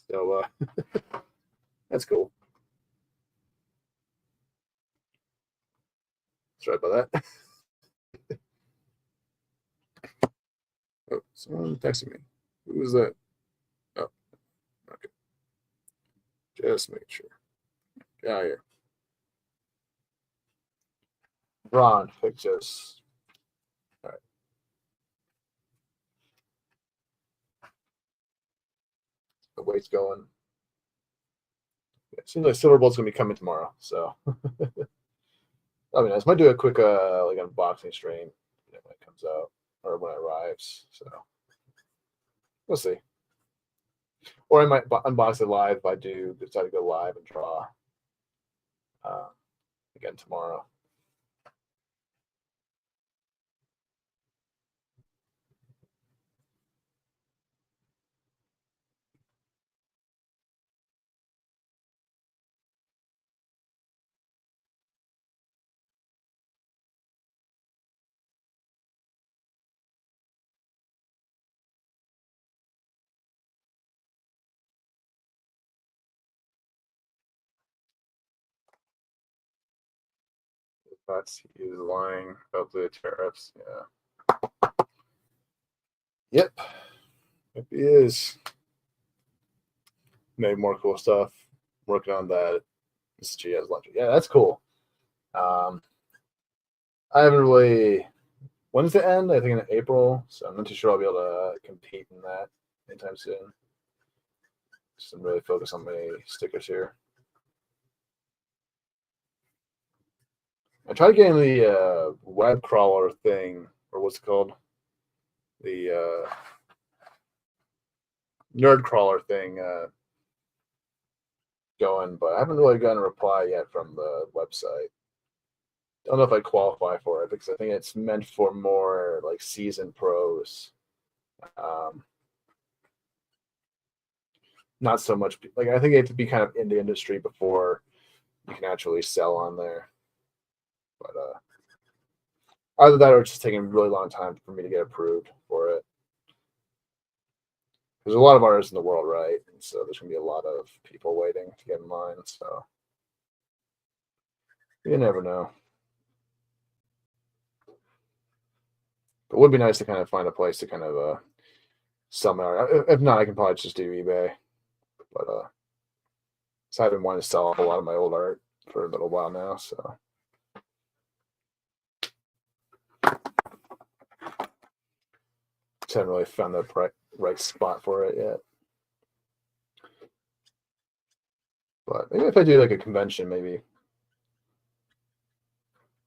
So that's cool. Sorry about that. Oh, someone texted me. Who was that? Oh, okay. Just making sure. Get out of here. Ron, pictures. All right. The weight's going. Yeah, it seems like silver bolt's gonna be coming tomorrow. So I mean, I might do a quick like unboxing stream when it comes out or when it arrives. So we'll see. Or I might unbox it live if I do decide to go live and draw again tomorrow. That's he's lying about the tariffs. Yeah. Yep. Yep, he is. Maybe more cool stuff. Working on that. This G has lunch. Yeah, that's cool. I haven't really. When's the end? I think in April. So I'm not too sure I'll be able to compete in that anytime soon. Just I'm really focused on my stickers here. I tried getting the web crawler thing, or what's it called? The nerd crawler thing going, but I haven't really gotten a reply yet from the website. Don't know if I qualify for it because I think it's meant for more like seasoned pros. Not so much like I think you have to be kind of in the industry before you can actually sell on there. But either that or it's just taking a really long time for me to get approved for it. There's a lot of artists in the world, right? And so there's gonna be a lot of people waiting to get in line. So you never know. It would be nice to kind of find a place to kind of sell my art. If not, I can probably just do eBay. But so I've been wanting to sell off a lot of my old art for a little while now. So just haven't really found the right spot for it yet. But maybe if I do like a convention, maybe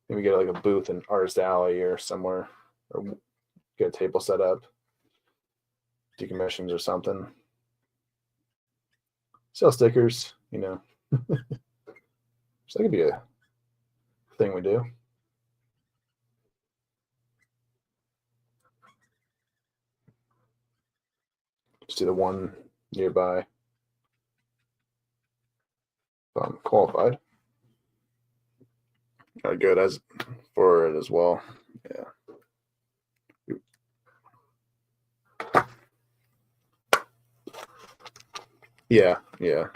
get like a booth in Arist Alley or somewhere, or get a table set up, decommissions or something. Sell stickers, you know. So that could be a thing we do. Just do the one nearby. If I'm qualified. Got good as for it as well. Yeah. Yeah, yeah.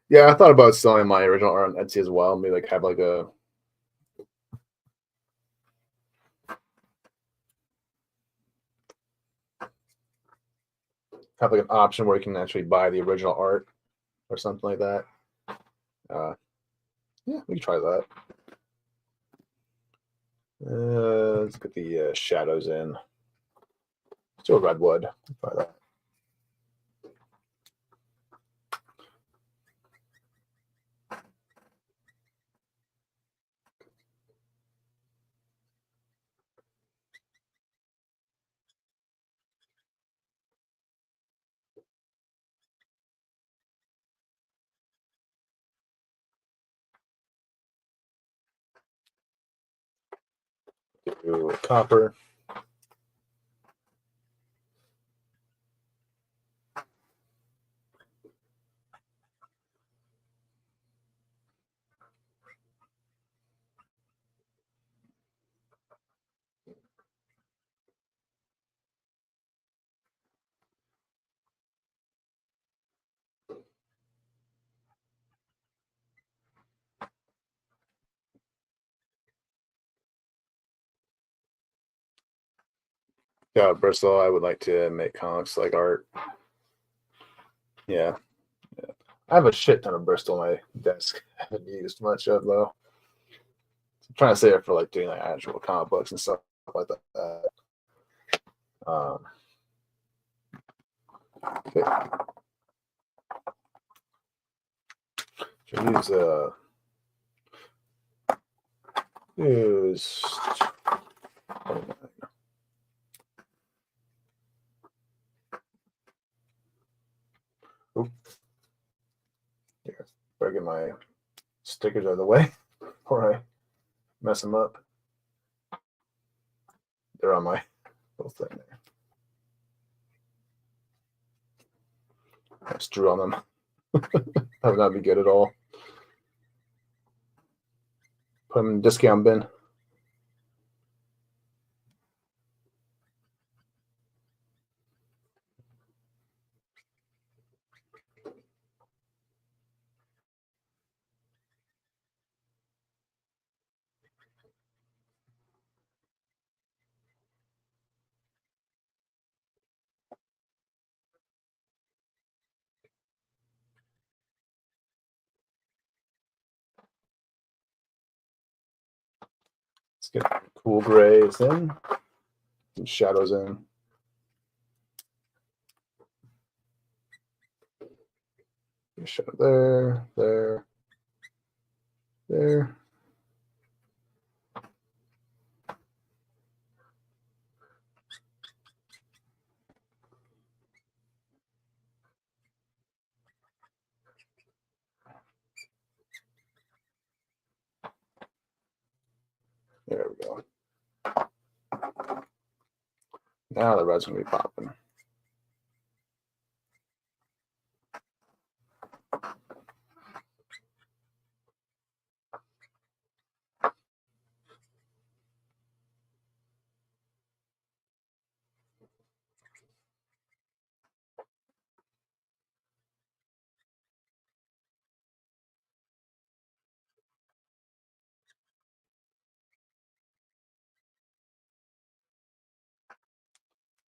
Yeah, I thought about selling my original art on Etsy as well. Maybe like have like a an option where you can actually buy the original art or something like that. Yeah, we can try that. Let's get the shadows in. Still redwood. Try that. Do copper. Yeah, Bristol. I would like to make comics like art. Yeah. I have a shit ton of Bristol on my desk. I haven't used much of though. I'm trying to save it for like doing like actual comic books and stuff like that. Okay. Should use 29. Oop. Here, better get my stickers out of the way before I mess them up. They're on my little thing there. I just drew on them. That would not be good at all. Put them in the discount bin. Let's get cool grays in, some shadows in. Shadow there, there, there. There we go. Now the red's gonna be popping.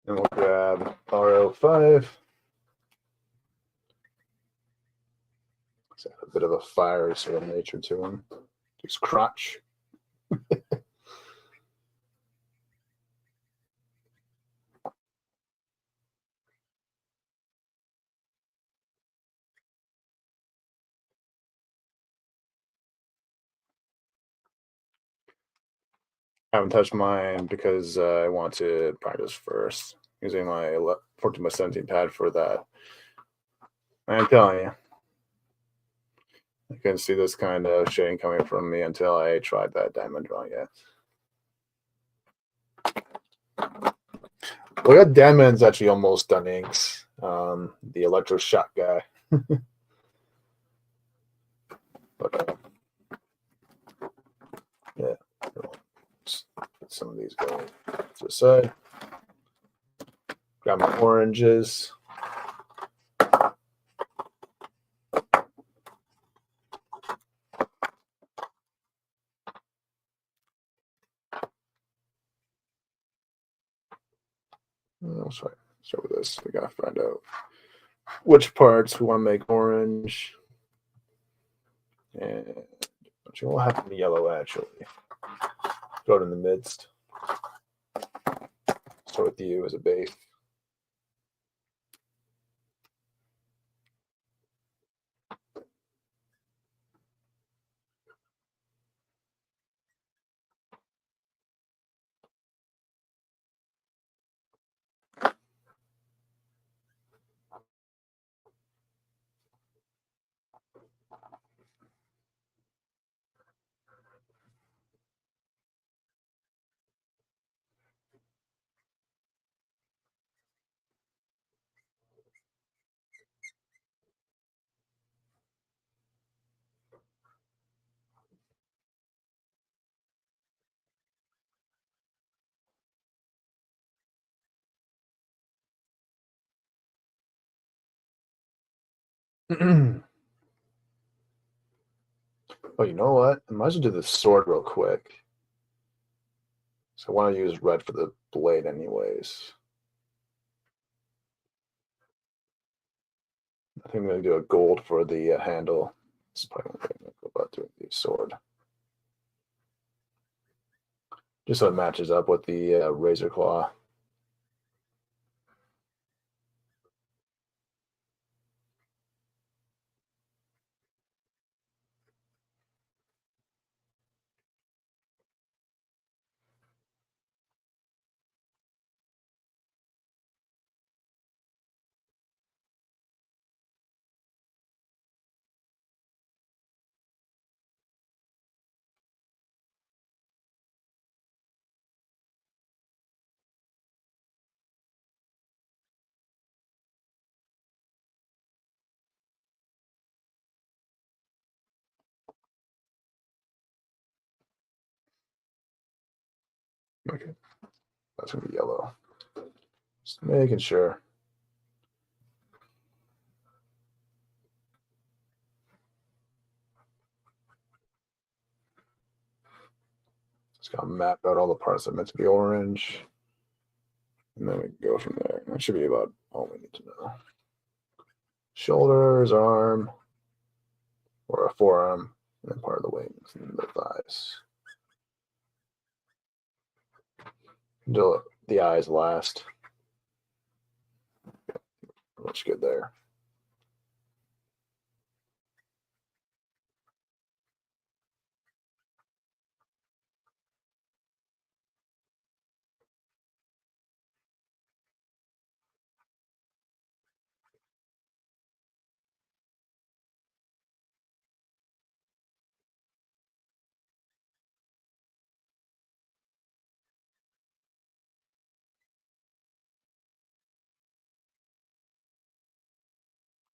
And we'll grab R05. It's a bit of a fiery sort of nature to him. His crotch. haven't touched mine because I want to practice first using my 14 by 17 pad for that. I'm telling you, I couldn't see this kind of shading coming from me until I tried that diamond drawing yet. Well, that diamond's actually almost done inks. The electroshock guy. But yeah, let some of these go to the side. Grab my oranges. Oh, sorry. Start with this. We gotta find out which parts we want to make orange. And we'll have some yellow actually. Throw it in the midst. Start with you as a base. Oh, you know what? I might as well do the sword real quick. So I want to use red for the blade anyways. I think I'm going to do a gold for the handle. This is probably going to go about doing the sword. Just so it matches up with the razor claw. Okay, that's going to be yellow. Just making sure. Just got to map out all the parts that are meant to be orange. And then we can go from there. That should be about all we need to know. Shoulders, arm, or a forearm, and then part of the wings and the thighs. Do the eyes last. Looks good there.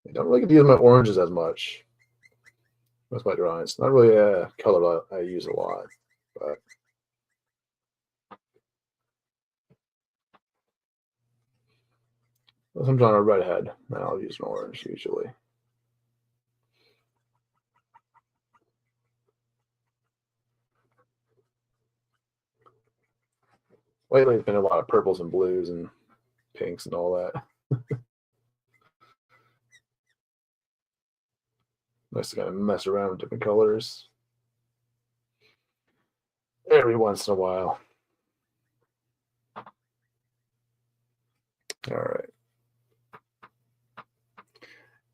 I don't really get to use my oranges as much. That's my drawings. Not really a color I use a lot, but if I'm drawing a redhead, then I'll use an orange usually. Lately, it's been a lot of purples and blues and pinks and all that. Nice to kind of mess around with different colors every once in a while. All right.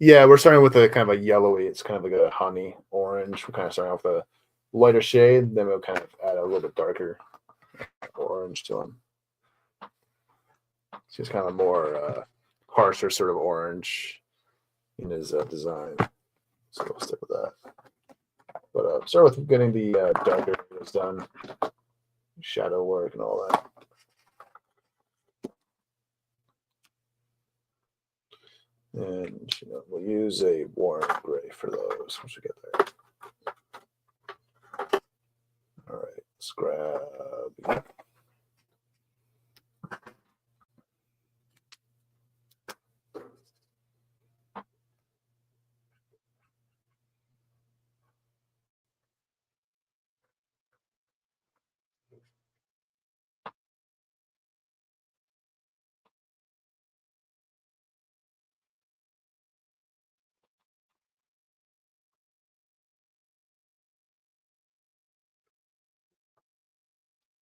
Yeah, we're starting with a kind of a yellowy. It's kind of like a honey orange. We're kind of starting off with a lighter shade, then we'll kind of add a little bit darker orange to him. He's kind of more harsher sort of orange in his design. So we'll stick with that. But start with getting the darker areas done, shadow work and all that. And we'll use a warm gray for those once we get there. All right, let's grab.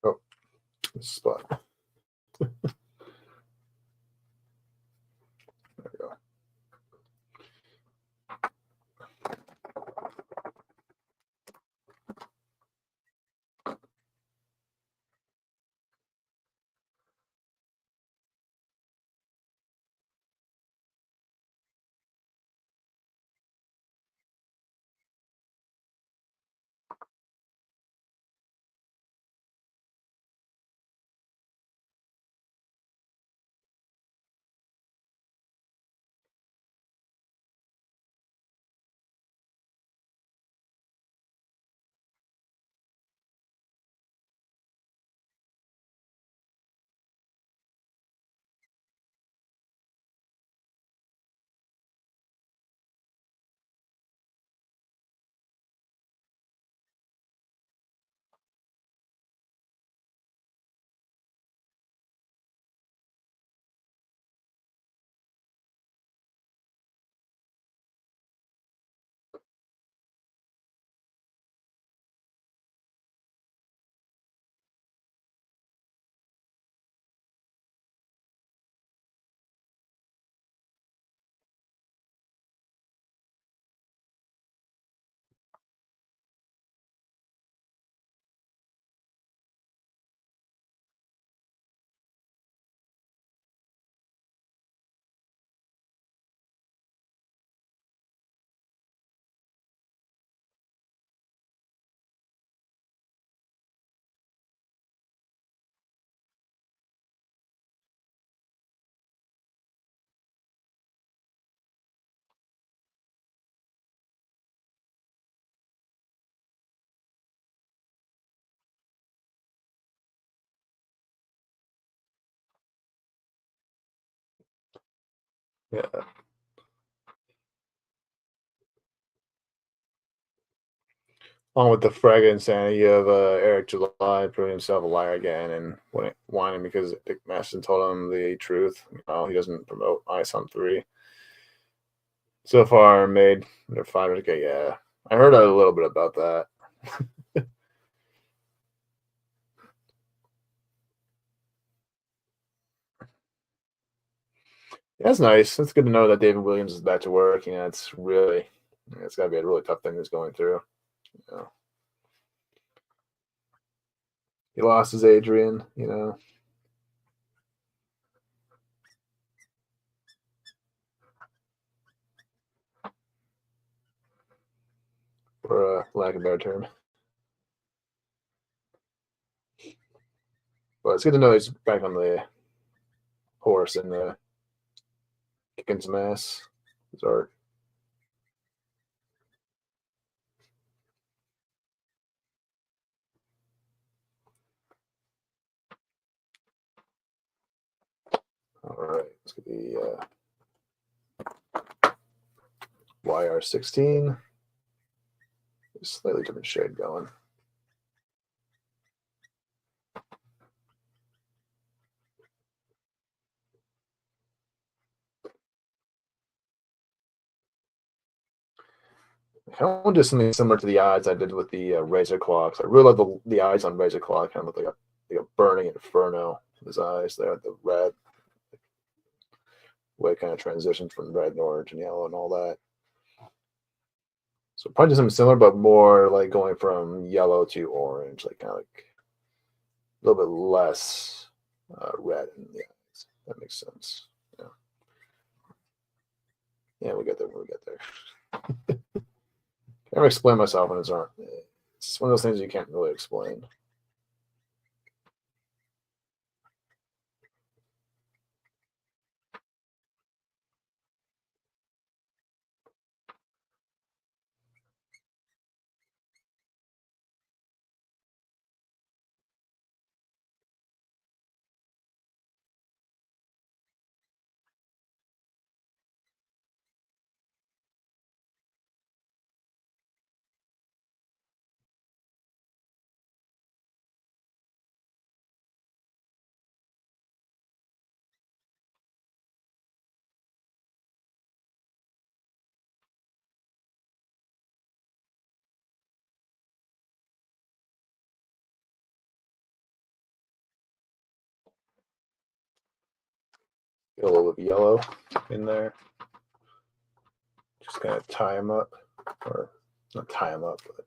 Oh, this spot. There we go. Yeah. Along with the fragrance, and you have Eric July proving himself a liar again and whining because Dick Maston told him the truth. He doesn't promote Ice on 3. So far, made under 500K. Yeah, I heard a little bit about that. That's nice. That's good to know that David Williams is back to work. It's really, it's got to be a really tough thing he's going through. He lost his Adrian. For lack of a better term. But it's good to know he's back on the horse and kicking some ass. His art. All right, let's get the YR16. Slightly different shade going. I want to do something similar to the eyes I did with the razor claws. I really love the eyes on razor claw. Kind of look like a burning inferno. His eyes there, the red, way it kind of transitions from red and orange and yellow and all that. So probably something similar, but more like going from yellow to orange, like kind of like little bit less red in the eyes. That makes sense. Yeah, yeah, we get there when we get there. Can't explain myself when it's not. It's one of those things you can't really explain. Get a little bit of yellow in there. Just kind of tie them up, or not tie them up, but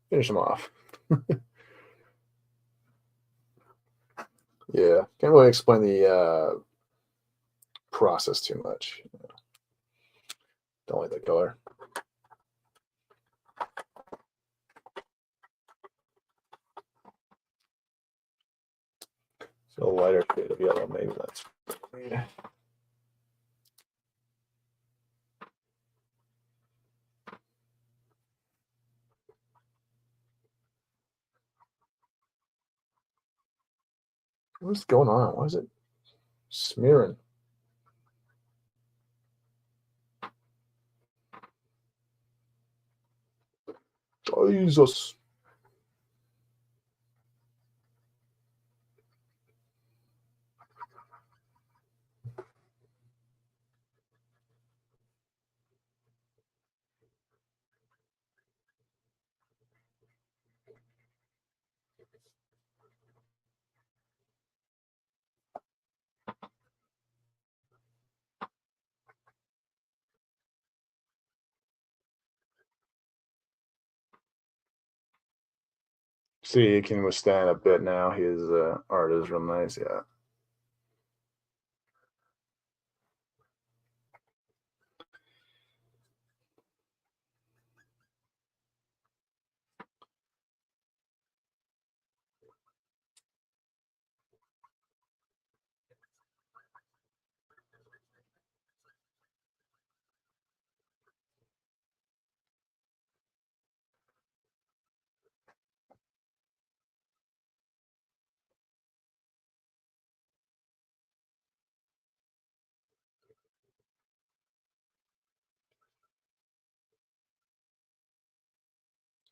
finish them off. Yeah, can't really explain the process too much. Don't like that color. So a lighter shade of yellow, maybe that's. Yeah. What's going on? Why is it smearing? Jesus. See, he can withstand a bit now. His art is real nice, yeah.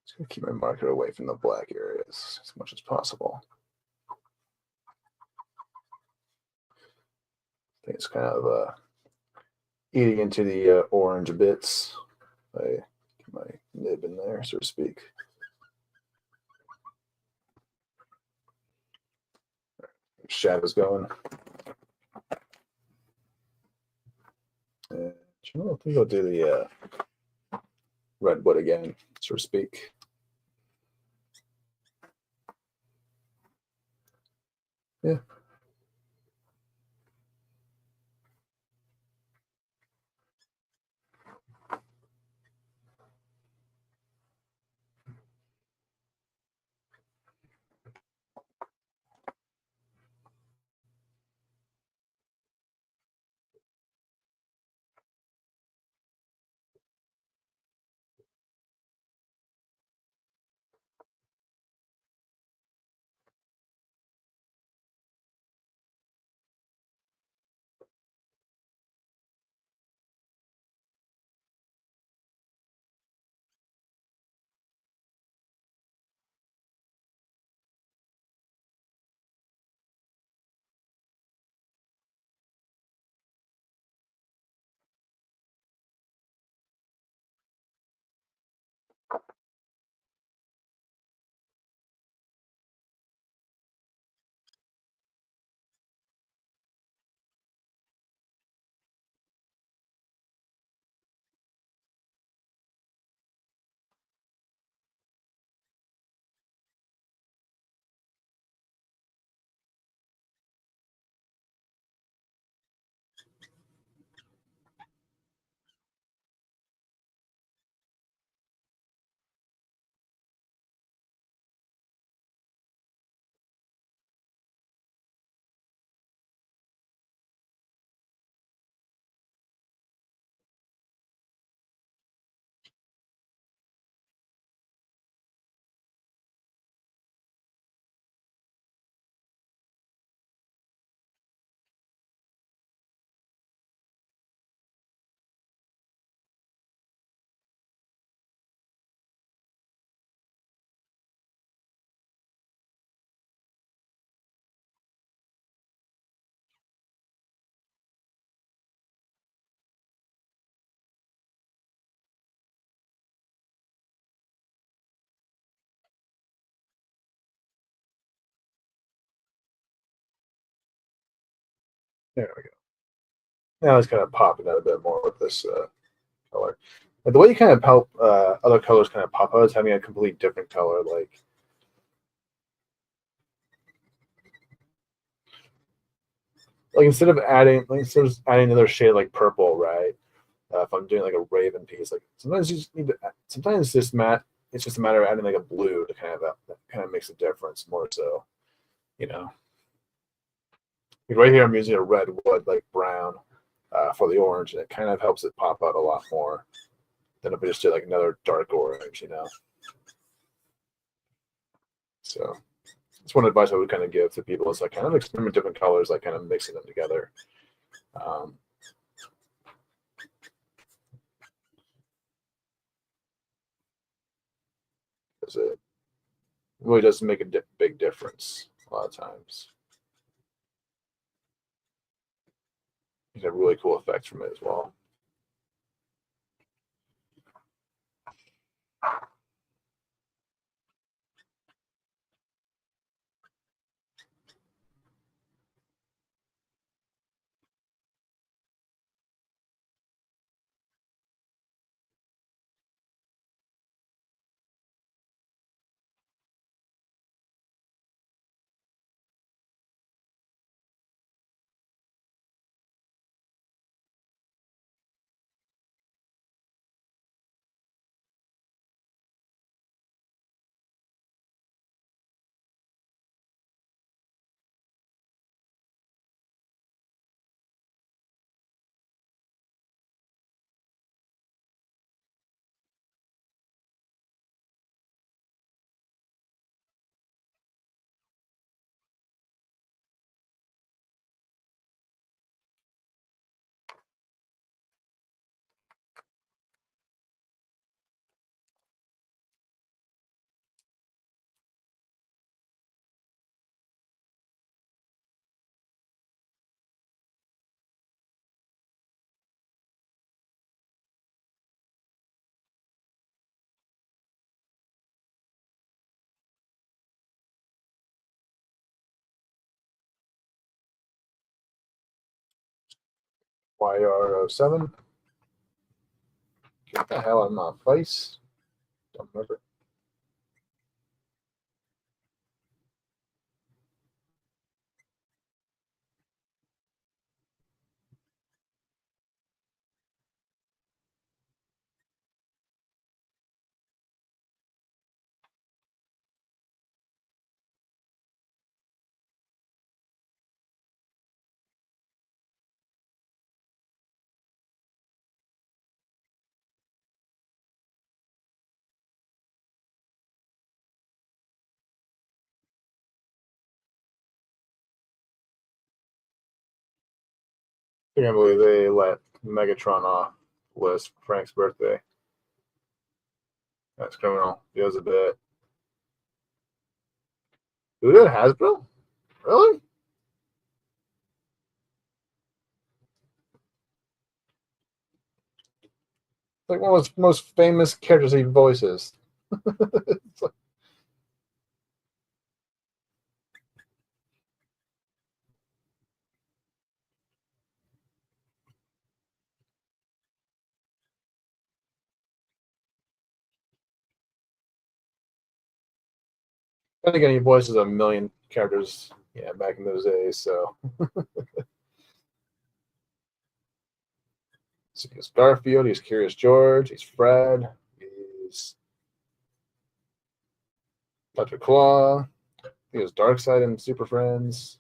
Just gonna keep my marker away from the black areas as much as possible. I think it's kind of eating into the orange bits. I get my nib in there, so to speak. Shadows going. And I think I'll do the redwood again, so to speak. Yeah. There we go. Now it's kind of popping out a bit more with this color. But the way you kind of help other colors kind of pop out is having a complete different color. Like instead of adding another shade like purple, right? If I'm doing like a raven piece, like sometimes you just need to. Sometimes it's just It's just a matter of adding like a blue to that kind of makes a difference more so, you know. Like right here, I'm using a red wood like brown for the orange, and it kind of helps it pop out a lot more than if I just did like another dark orange, you know. So that's one advice I would kind of give to people is like kind of experiment different colors, like kind of mixing them together. Because it really does make a big difference a lot of times. You get really cool effects from it as well. YR07. Get the hell out of my face. Don't remember. I can't believe they let Megatron off list for Frank's birthday. That's criminal. Feels a bit. Who did Hasbro? Really? Like one of his most famous characters he voices. It's like, then again, he voices a million characters, yeah, back in those days. So he's Garfield, he's Curious George, he's Fred, he's Dr. Claw, he was Darkseid in Super Friends,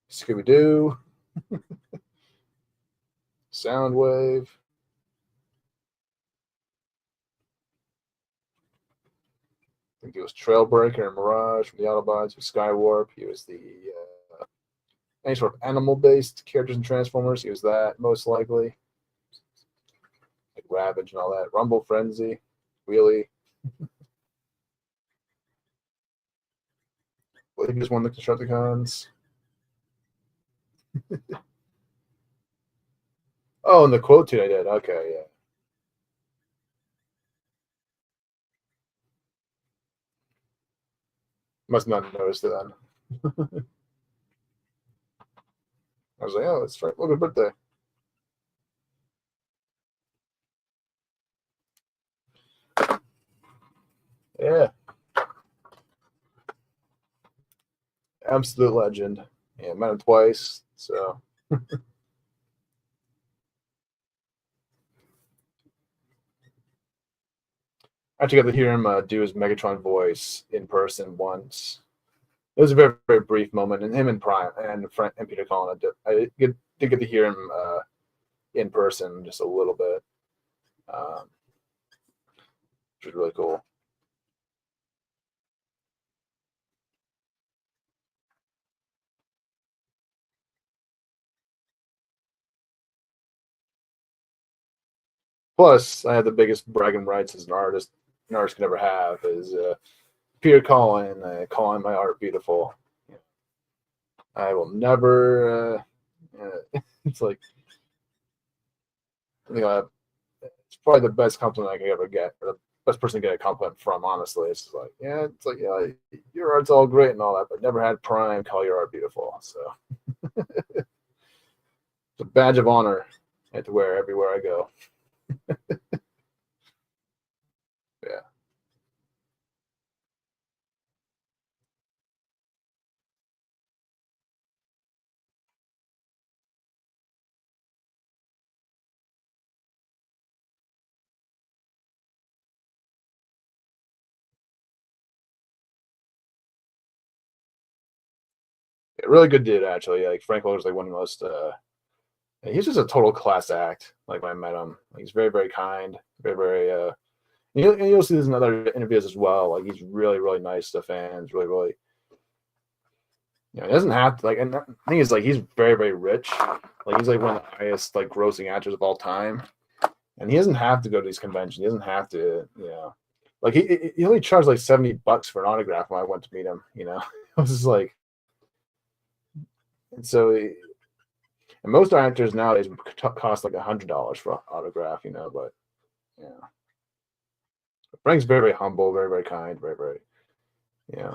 Scooby Doo, Soundwave. I think he was Trailbreaker and Mirage from the Autobots, with Skywarp. He was the any sort of animal-based characters in Transformers. He was that most likely, like Ravage and all that. Rumble Frenzy, Wheelie. I think he just won the Constructicons. Oh, and the quote too I did. Okay, yeah. Must not have noticed it then. was like, oh, it's Frank Logan's birthday. Yeah. Absolute legend. Yeah, met him twice. So I actually got to hear him do his Megatron voice in person once. It was a very, very brief moment, and him and Prime and Frank and Peter Cullen, did get to hear him in person just a little bit, which was really cool. Plus, I had the biggest bragging rights as an artist could ever have is Peter Cullen calling my art beautiful. I will never. It's like, you know, it's probably the best compliment I could ever get, or the best person to get a compliment from. Honestly, it's like, yeah, it's like, yeah, your art's all great and all that, but never had Prime call your art beautiful. So it's a badge of honor I have to wear everywhere I go. Yeah, yeah, really good dude actually. Like Frank Logan's like one of the most. He's just a total class act. Like when I met him, like, he's very, very kind, very, very. You'll see this in other interviews as well. Like he's really, really nice to fans. Really, really. He doesn't have to like. And the thing is, like, he's very, very rich. Like he's like one of the highest like grossing actors of all time, and he doesn't have to go to these conventions. He doesn't have to, like he only charged like $70 for an autograph when I went to meet him. I was just like, and so. And most actors nowadays cost like $100 for an autograph. But yeah. Frank's very, very humble, very, very kind, very, very, yeah,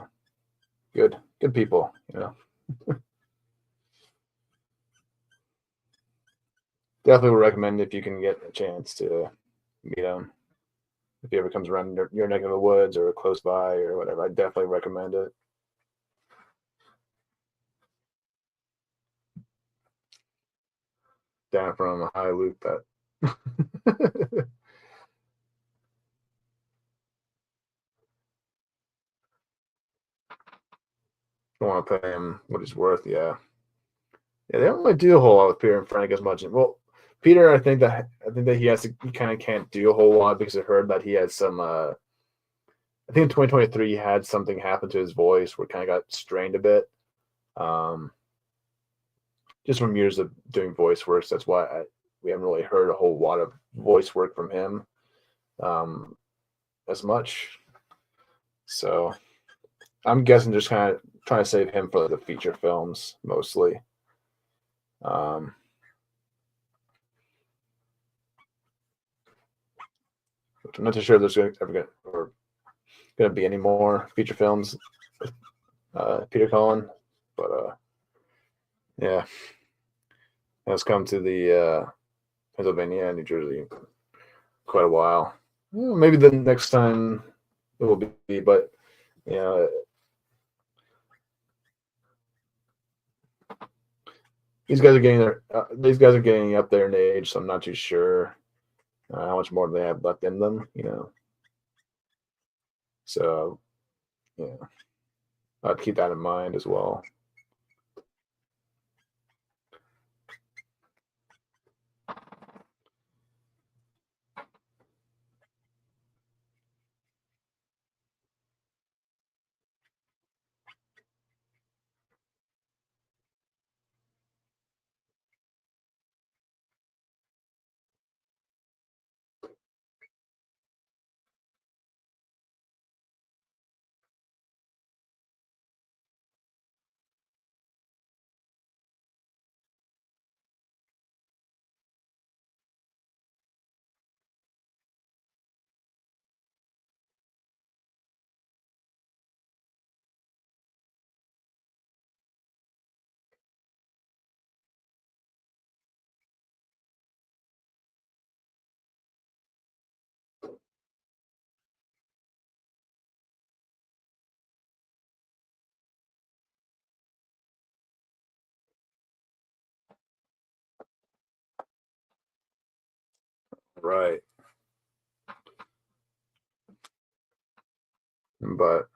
good people. Definitely would recommend if you can get a chance to meet him. If he ever comes around your neck of the woods or close by or whatever, I definitely recommend it. Down from a high loop that. Don't want to pay him what he's worth. Yeah, yeah. They don't really do a whole lot with Peter and Frank as much. Well, Peter, I think that he kind of can't do a whole lot because I heard that he had some. I think in 2023 he had something happen to his voice where it kind of got strained a bit. Um, just from years of doing voice works, that's why we haven't really heard a whole lot of voice work from him um, as much. So I'm guessing just kind of trying to save him for the feature films mostly. Um, I'm not too sure if there's ever going to be any more feature films with Peter Cullen, but yeah, has come to the Pennsylvania and New Jersey quite a while. Well, maybe the next time it will be, but you know, these guys are getting up there in age, so I'm not too sure how much more they have left in them. So yeah, I'd keep that in mind as well. Right. But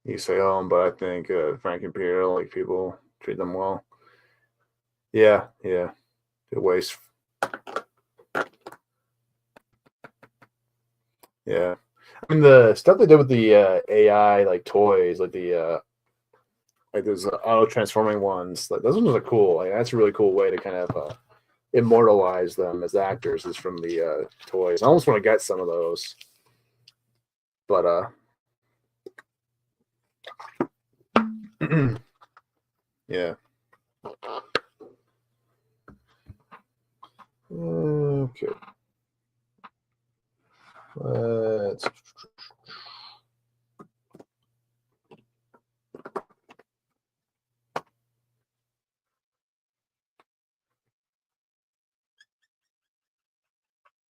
you say home, but I think Frank and Peter, like, people treat them well. Yeah, yeah. It wastes. Yeah. I mean, the stuff they did with the AI, like, toys, like like those auto transforming ones, like those ones are cool. Like, that's a really cool way to kind of immortalize them as actors, is from the toys. I almost want to get some of those, but yeah. Okay. Let's.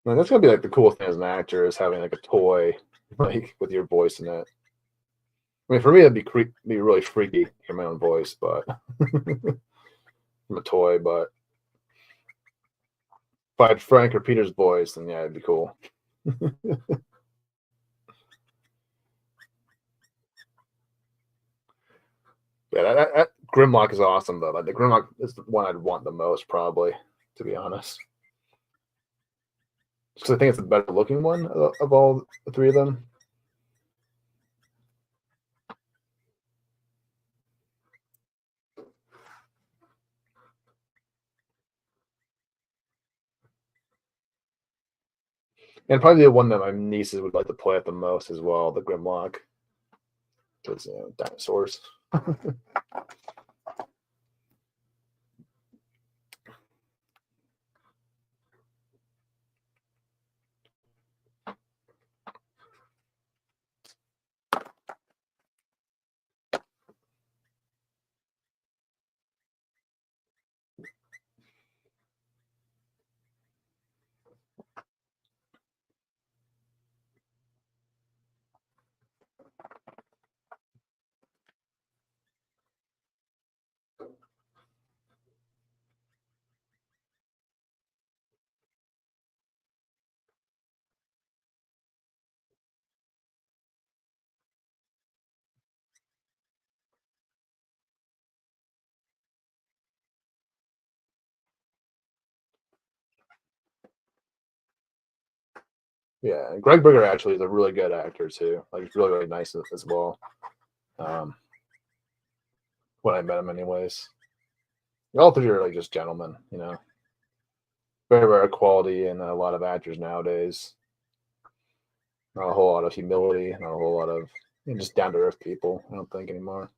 Like, that's gonna be like the cool thing as an actor, is having like a toy, like, with your voice in it. I mean, for me, it'd be really freaky to hear my own voice, but from a toy. But if I had Frank or Peter's voice, then yeah, it'd be cool. Yeah, that Grimlock is awesome though. Like, the Grimlock is the one I'd want the most, probably, to be honest. Because I think it's the better looking one of all the three of them. And probably the one that my nieces would like to play with the most as well, the Grimlock. Because, dinosaurs. Yeah, and Greg Berger actually is a really good actor too. Like, he's really, really nice as well. When I met him, anyways. All three are like just gentlemen, very rare quality in a lot of actors nowadays. Not a whole lot of humility, not a whole lot of just down to earth people, I don't think, anymore.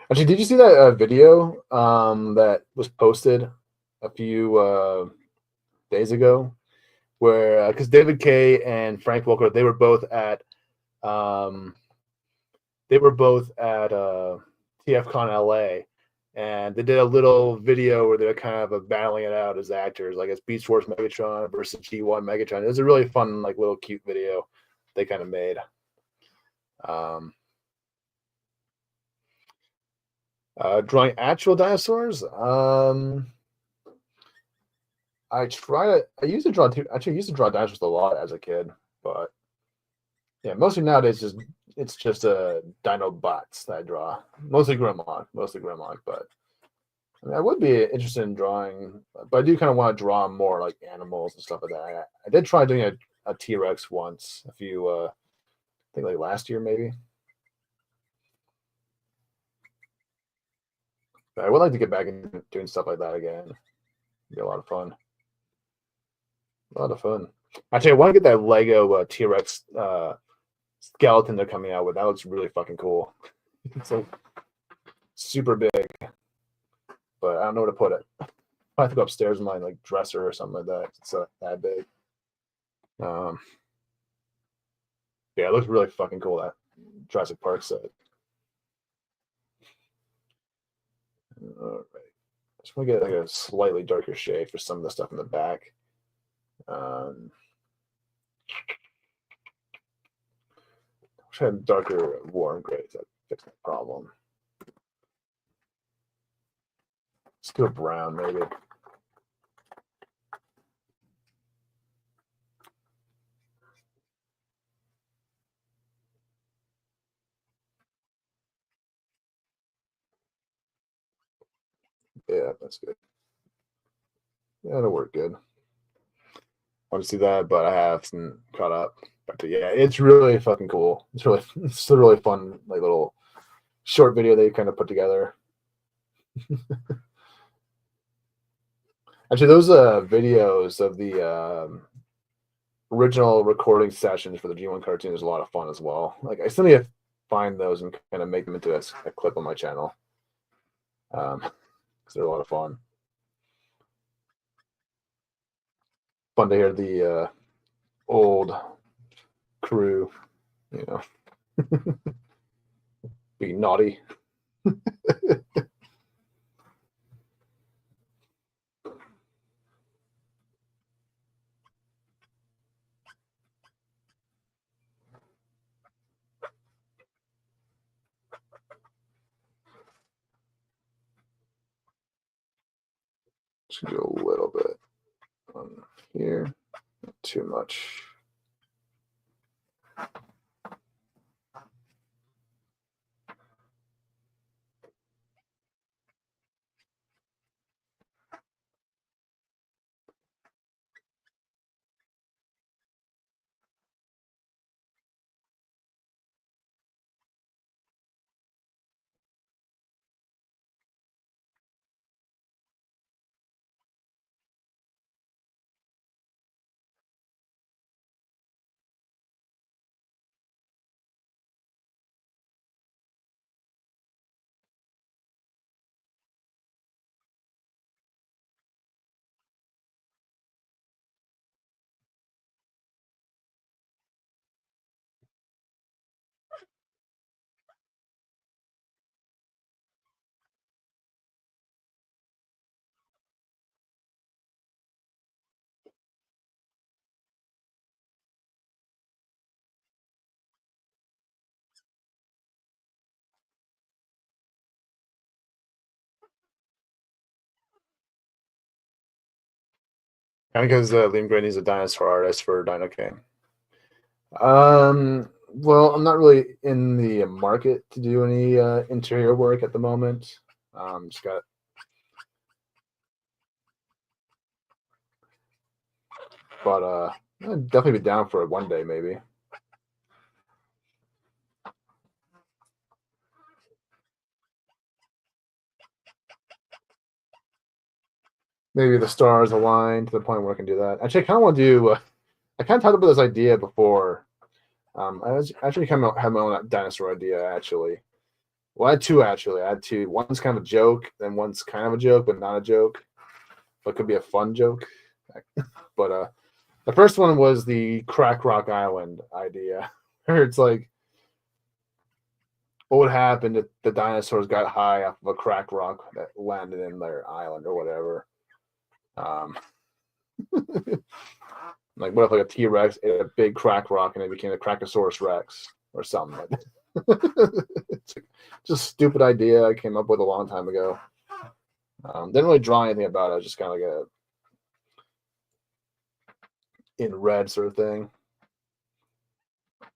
Actually, did you see that video that was posted a few days ago, where because David Kay and Frank Welker, um, they were both at TFCon LA, and they did a little video where they're kind of battling it out as actors, like, it's Beast Wars Megatron versus G1 Megatron. It was a really fun, like, little cute video they kind of made. Drawing actual dinosaurs. I used to draw dinosaurs a lot as a kid, but yeah, mostly nowadays it's just Dinobots that I draw. Mostly Grimlock, but I mean, I would be interested in drawing, but I do kind of want to draw more like animals and stuff like that. I did try doing a T-Rex once, I think like last year maybe. But I would like to get back into doing stuff like that again. It'd be a lot of fun. A lot of fun. Actually, I want to get that Lego T-Rex skeleton they're coming out with. That looks really fucking cool. It's like super big, but I don't know where to put it. I have to go upstairs in my like dresser or something like that. It's that big. Yeah, it looks really fucking cool, that Jurassic Park set. All right. I just want to get like a slightly darker shade for some of the stuff in the back. Wish I had darker warm grays. That fix that problem. Let's do a brown, maybe. Yeah, that's good. Yeah, that'll work good. I want to see that, but I haven't caught up. But yeah, it's really fucking cool. It's a really fun, like, little short video they kind of put together. Actually, those videos of the original recording sessions for the G1 cartoon is a lot of fun as well. Like, I still need to find those and kind of make them into a clip on my channel. Because they're a lot of fun. Fun to hear the old crew, you know, be naughty. Just do a little bit on here, not too much. And because Liam Gray is a dinosaur artist for Dino King. Well, I'm not really in the market to do any interior work at the moment. Just got, but I'd definitely be down for it one day, maybe. Maybe the stars align to the point where I can do that. Actually, I kind of want to do. I kind of talked about this idea before. I was actually kind of had my own dinosaur idea. Actually, well, I had two. Actually, I had two. One's kind of a joke, then one's kind of a joke, but not a joke. But could be a fun joke. But the first one was the Crack Rock Island idea, where it's like, what would happen if the dinosaurs got high off of a crack rock that landed in their island or whatever? Like, what if like a T-Rex ate a big crack rock and it became a Crackosaurus Rex or something like that? It's like, just a stupid idea I came up with a long time ago. Didn't really draw anything about it. I was just kind of like a in red sort of thing.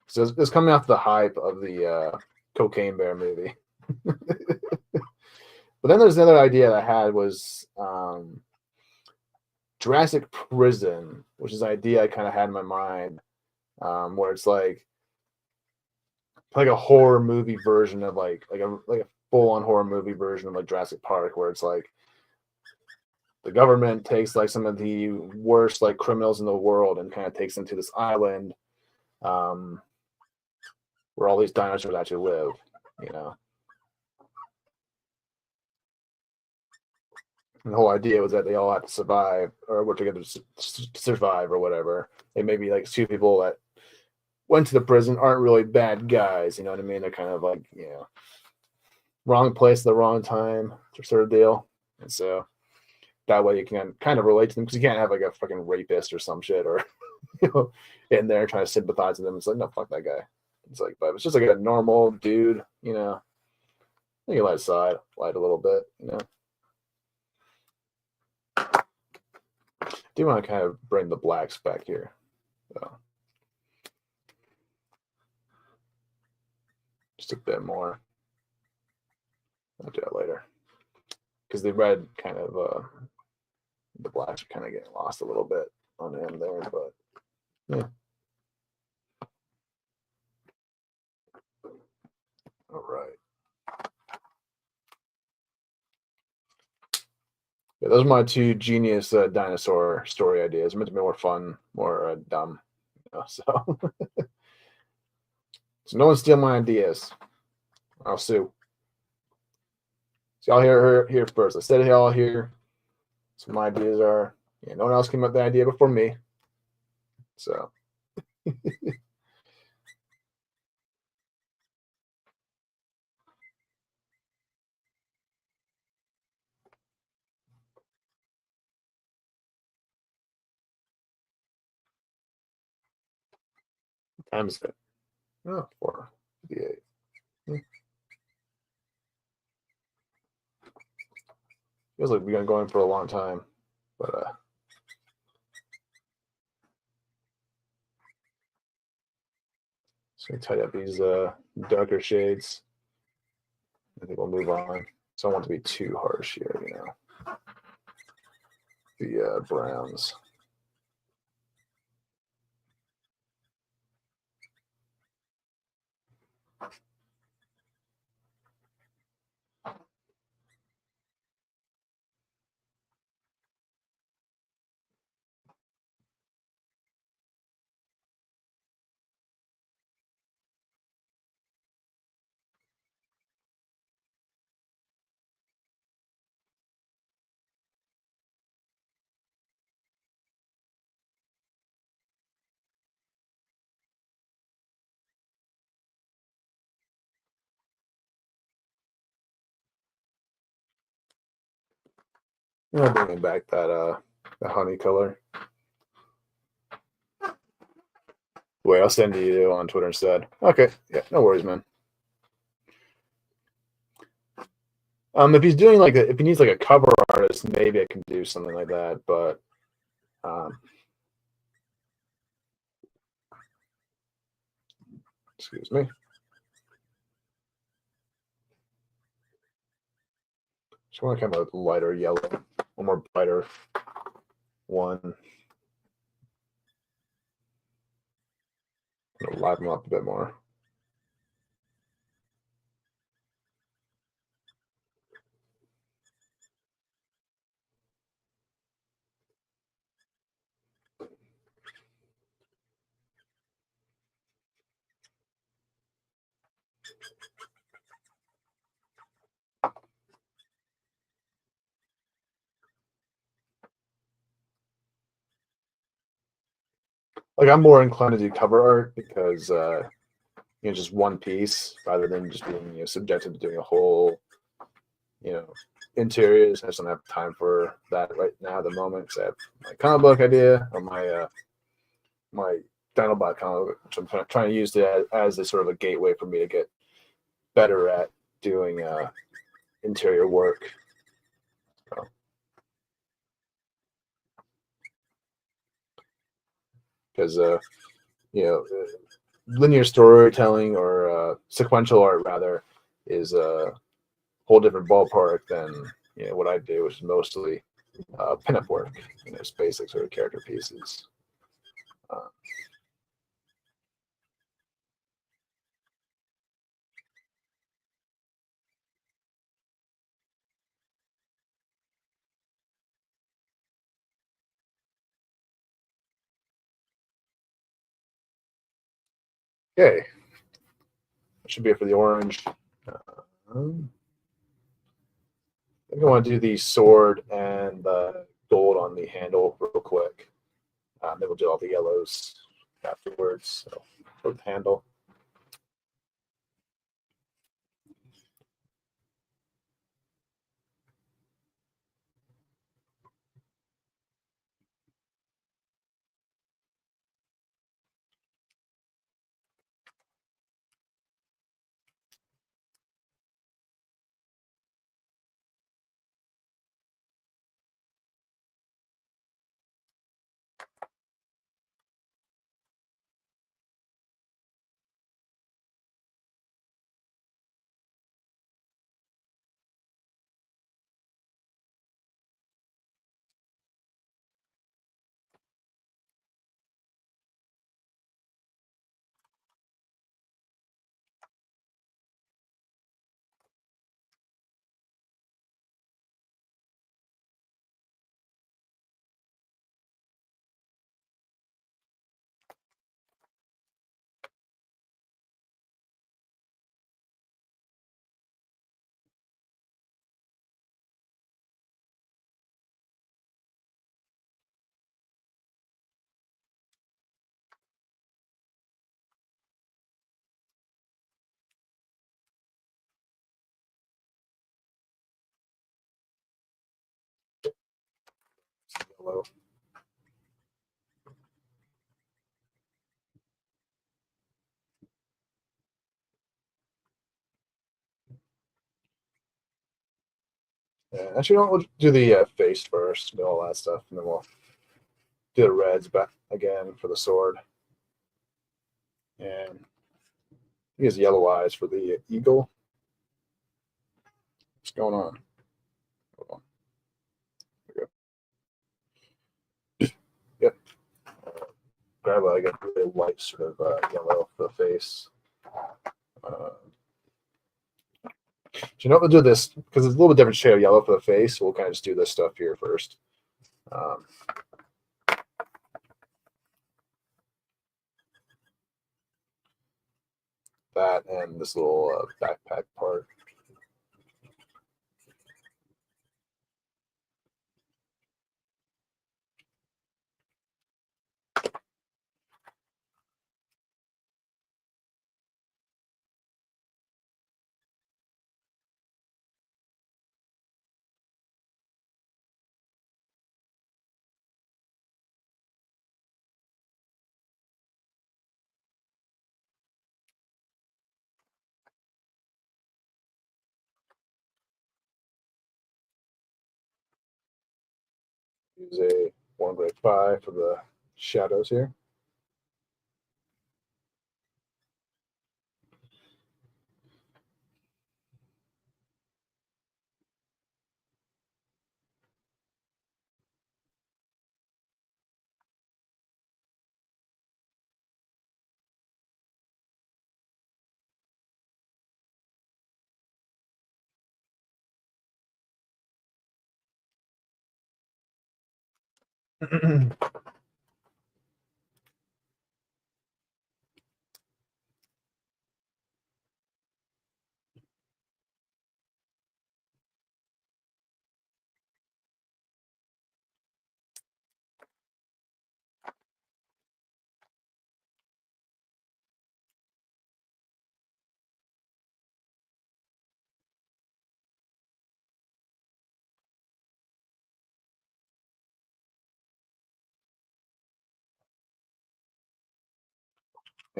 So it's coming off the hype of the Cocaine Bear movie. But then there's another idea I had was Jurassic Prison, which is an idea I kind of had in my mind, where it's like a horror movie version of like a full-on horror movie version of like Jurassic Park, where it's like the government takes like some of the worst like criminals in the world and kind of takes them to this island, where all these dinosaurs actually live, you know. And the whole idea was that they all had to survive or work together to survive or whatever. They maybe like two people that went to the prison aren't really bad guys, you know what I mean? They're kind of like, you know, wrong place at the wrong time, sort of deal. And so that way you can kind of relate to them, because you can't have like a fucking rapist or some shit, or in there trying to sympathize with them. It's like, no, fuck that guy. It's like, but it's just like a normal dude, you can let it slide, light a little bit, Do want to kind of bring the blacks back here. So just a bit more. I'll do that later, because the red kind of the blacks are kind of getting lost a little bit on the end there, but yeah. All right. Yeah, those are my two genius dinosaur story ideas. Meant to be more fun, more dumb. So, so no one steal my ideas. I'll sue. So y'all here first. I said it all here. So my ideas are. Yeah, no one else came up with the idea before me. So. Time is it? Oh, 4:58. Feels like we've been going for a long time, but just gonna tidy up these darker shades. I think we'll move on. So I don't want to be too harsh here, The browns. I'm bringing back that the honey color. Wait, I'll send you on Twitter instead. Okay, yeah, no worries, man. If he's doing if he needs like a cover artist, maybe I can do something like that. But excuse me. Just want to come out with lighter yellow, one more brighter one. Liven them up a bit more. Like, I'm more inclined to do cover art because just one piece rather than just being subjected to doing a whole interiors. I just don't have time for that right now at the moment, because I have my comic book idea, or my Dinobot comic book, which I'm trying to use as a sort of a gateway for me to get better at doing interior work. Because linear storytelling, or sequential art rather, is a whole different ballpark than what I do, which is mostly pinup work, just basic sort of character pieces. Okay, that should be it for the orange. I think I want to do the sword and the gold on the handle real quick. Then we'll do all the yellows afterwards. So for the handle. yellow. Yeah, actually, we'll do the face first, do all that stuff, and then we'll do the reds back again for the sword. And he has yellow eyes for the eagle. What's going on? Hold on. There we go. Yep. Grab like a really light sort of yellow for the face. Do you know what we'll do this? Because it's a little bit different shade of yellow for the face, so we'll kind of just do this stuff here first. That and this little backpack part. Use a 1 grade 5 for the shadows here.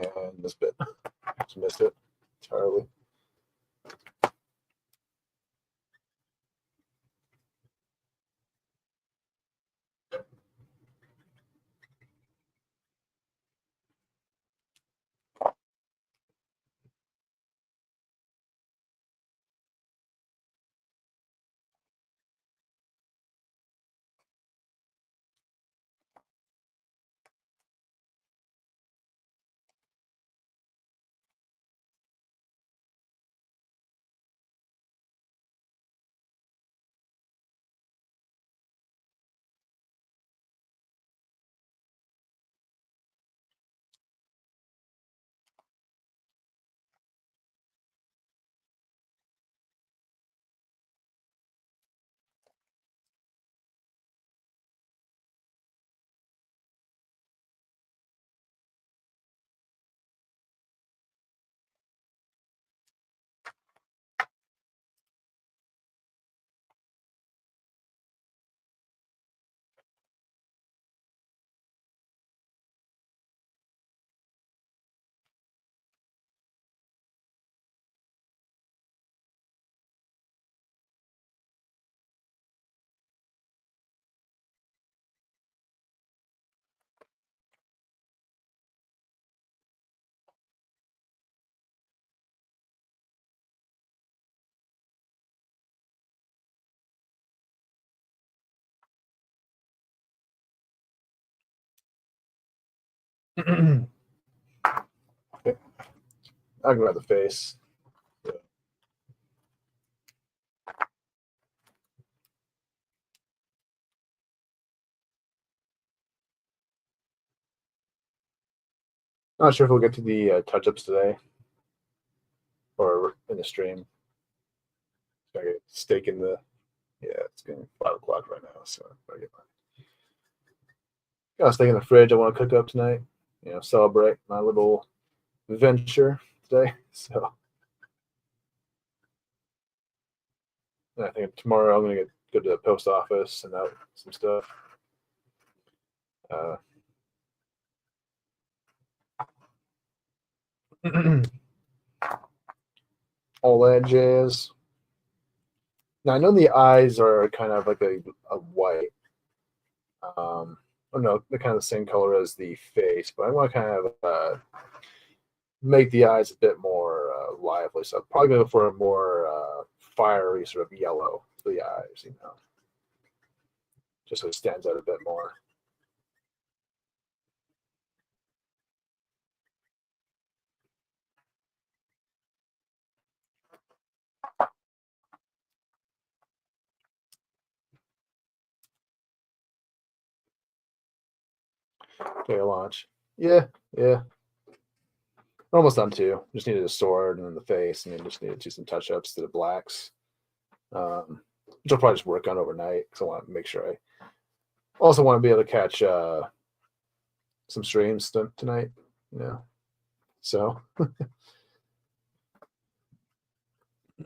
And this bit, just missed it entirely. Okay. I can grab the face. Yeah. Not sure if we'll get to the touch-ups today or in the stream. I get steak in the, yeah, it's getting 5 o'clock right now, so I get got a steak in the fridge I want to cook up tonight. You know, celebrate my little venture today. So I think tomorrow I'm gonna go to the post office and out some stuff. all that jazz. Now I know the eyes are kind of like a white. Oh no, they're kind of the same color as the face, but I want to kind of make the eyes a bit more lively. So I'm probably going for a more fiery sort of yellow for the eyes, you know, just so it stands out a bit more. Okay, launch. Yeah, yeah. We're almost done too. Just needed a sword and then the face, and then just needed to do some touch-ups to the blacks. Which I'll probably just work on overnight because I want to make sure I also want to be able to catch some streams tonight, you know. So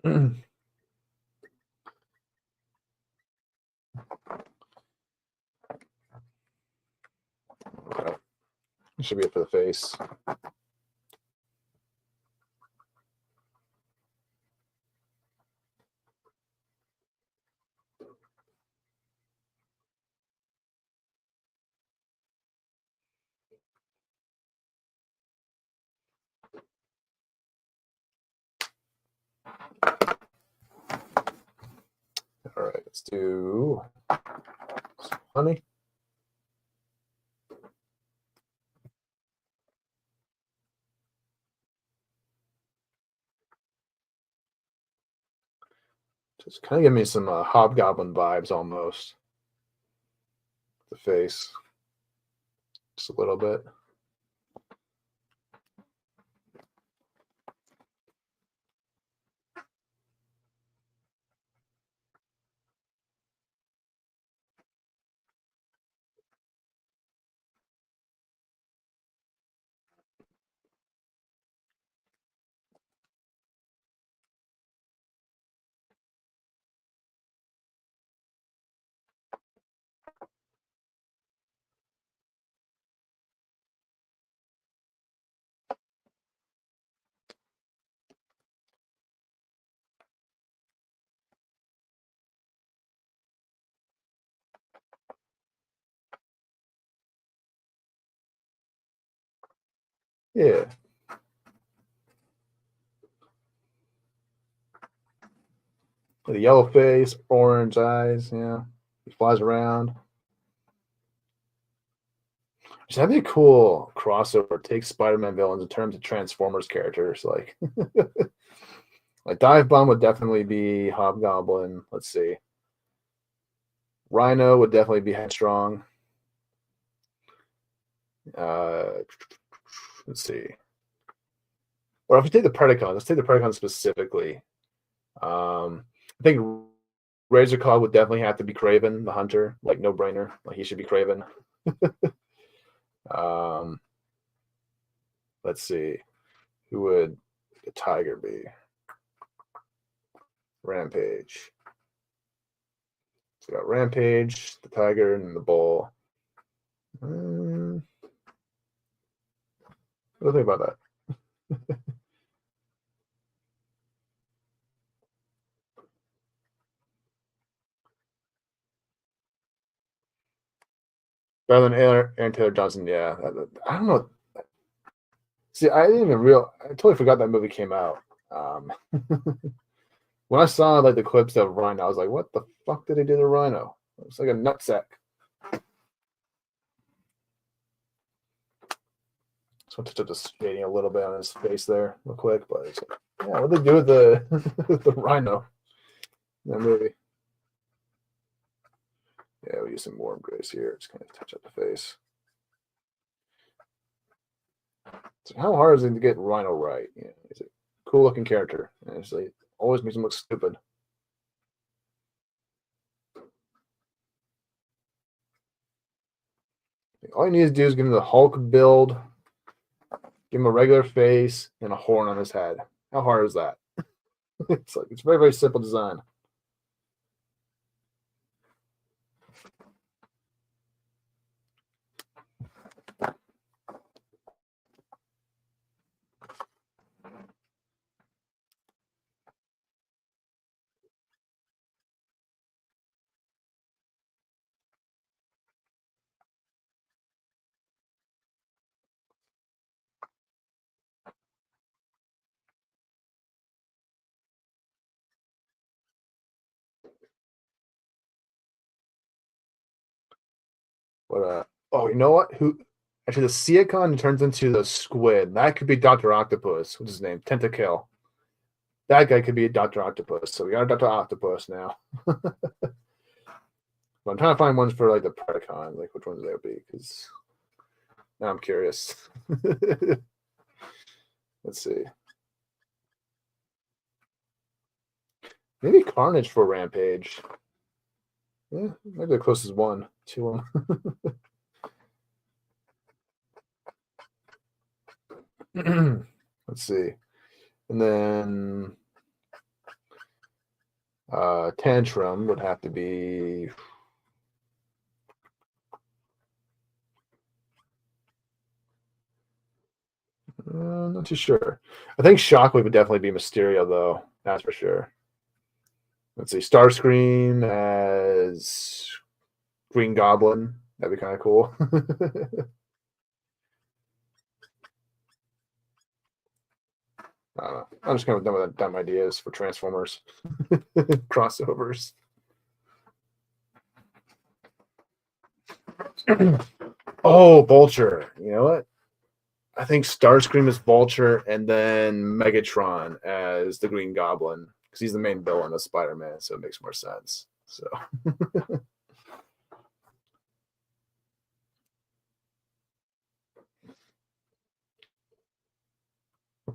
okay. Should be it for the face. All right, let's do some honey. Just kind of give me some hobgoblin vibes almost. The face, just a little bit. Yeah. The yellow face, orange eyes, yeah. He flies around. That'd be a cool crossover. Take Spider-Man villains in terms of Transformers characters. Like, like Dive Bomb would definitely be Hobgoblin. Let's see. Rhino would definitely be Headstrong. Let's see. Or if you take the Predacon, let's take the Predacon specifically. I think Razor Claw would definitely have to be Craven, the hunter. Like, no brainer. Like, he should be Craven. Let's see. Who would the tiger be? Rampage. So we got Rampage, the tiger, and the bull. What do you think about that? Better than Aaron Taylor Johnson, yeah. I don't know. See, I totally forgot that movie came out. When I saw like the clips of Rhino, I was like, "What the fuck did they do to Rhino?" It's like a nutsack. Just want to touch up the shading a little bit on his face there, real quick. But it's like, yeah, what did they do with the Rhino in that movie? Yeah, we use some warm grays here. Just kind of touch up the face. So how hard is it to get Rhino right? Yeah, he's a cool looking character. And it's like always makes him look stupid. All you need to do is give him the Hulk build, give him a regular face, and a horn on his head. How hard is that? It's very, very simple design. But oh, you know what? Who actually the Seacon turns into the squid. That could be Dr. Octopus. What's his name? Tentakill. That guy could be a Dr. Octopus. So we got a Dr. Octopus now. I'm trying to find ones for like the Predacon, like which ones they would be, because now I'm curious. Let's see. Maybe Carnage for Rampage. Yeah, maybe the closest one to him. Let's see. And then Tantrum would have to be not too sure. I think Shockwave would definitely be Mysterio, though. That's for sure. Let's see. Starscream as Green Goblin. That'd be kind of cool. I don't know. I'm just kind of done with dumb ideas for Transformers crossovers. Oh, Vulture. You know what? I think Starscream is Vulture, and then Megatron as the Green Goblin, because he's the main villain of Spider-Man, so it makes more sense. So.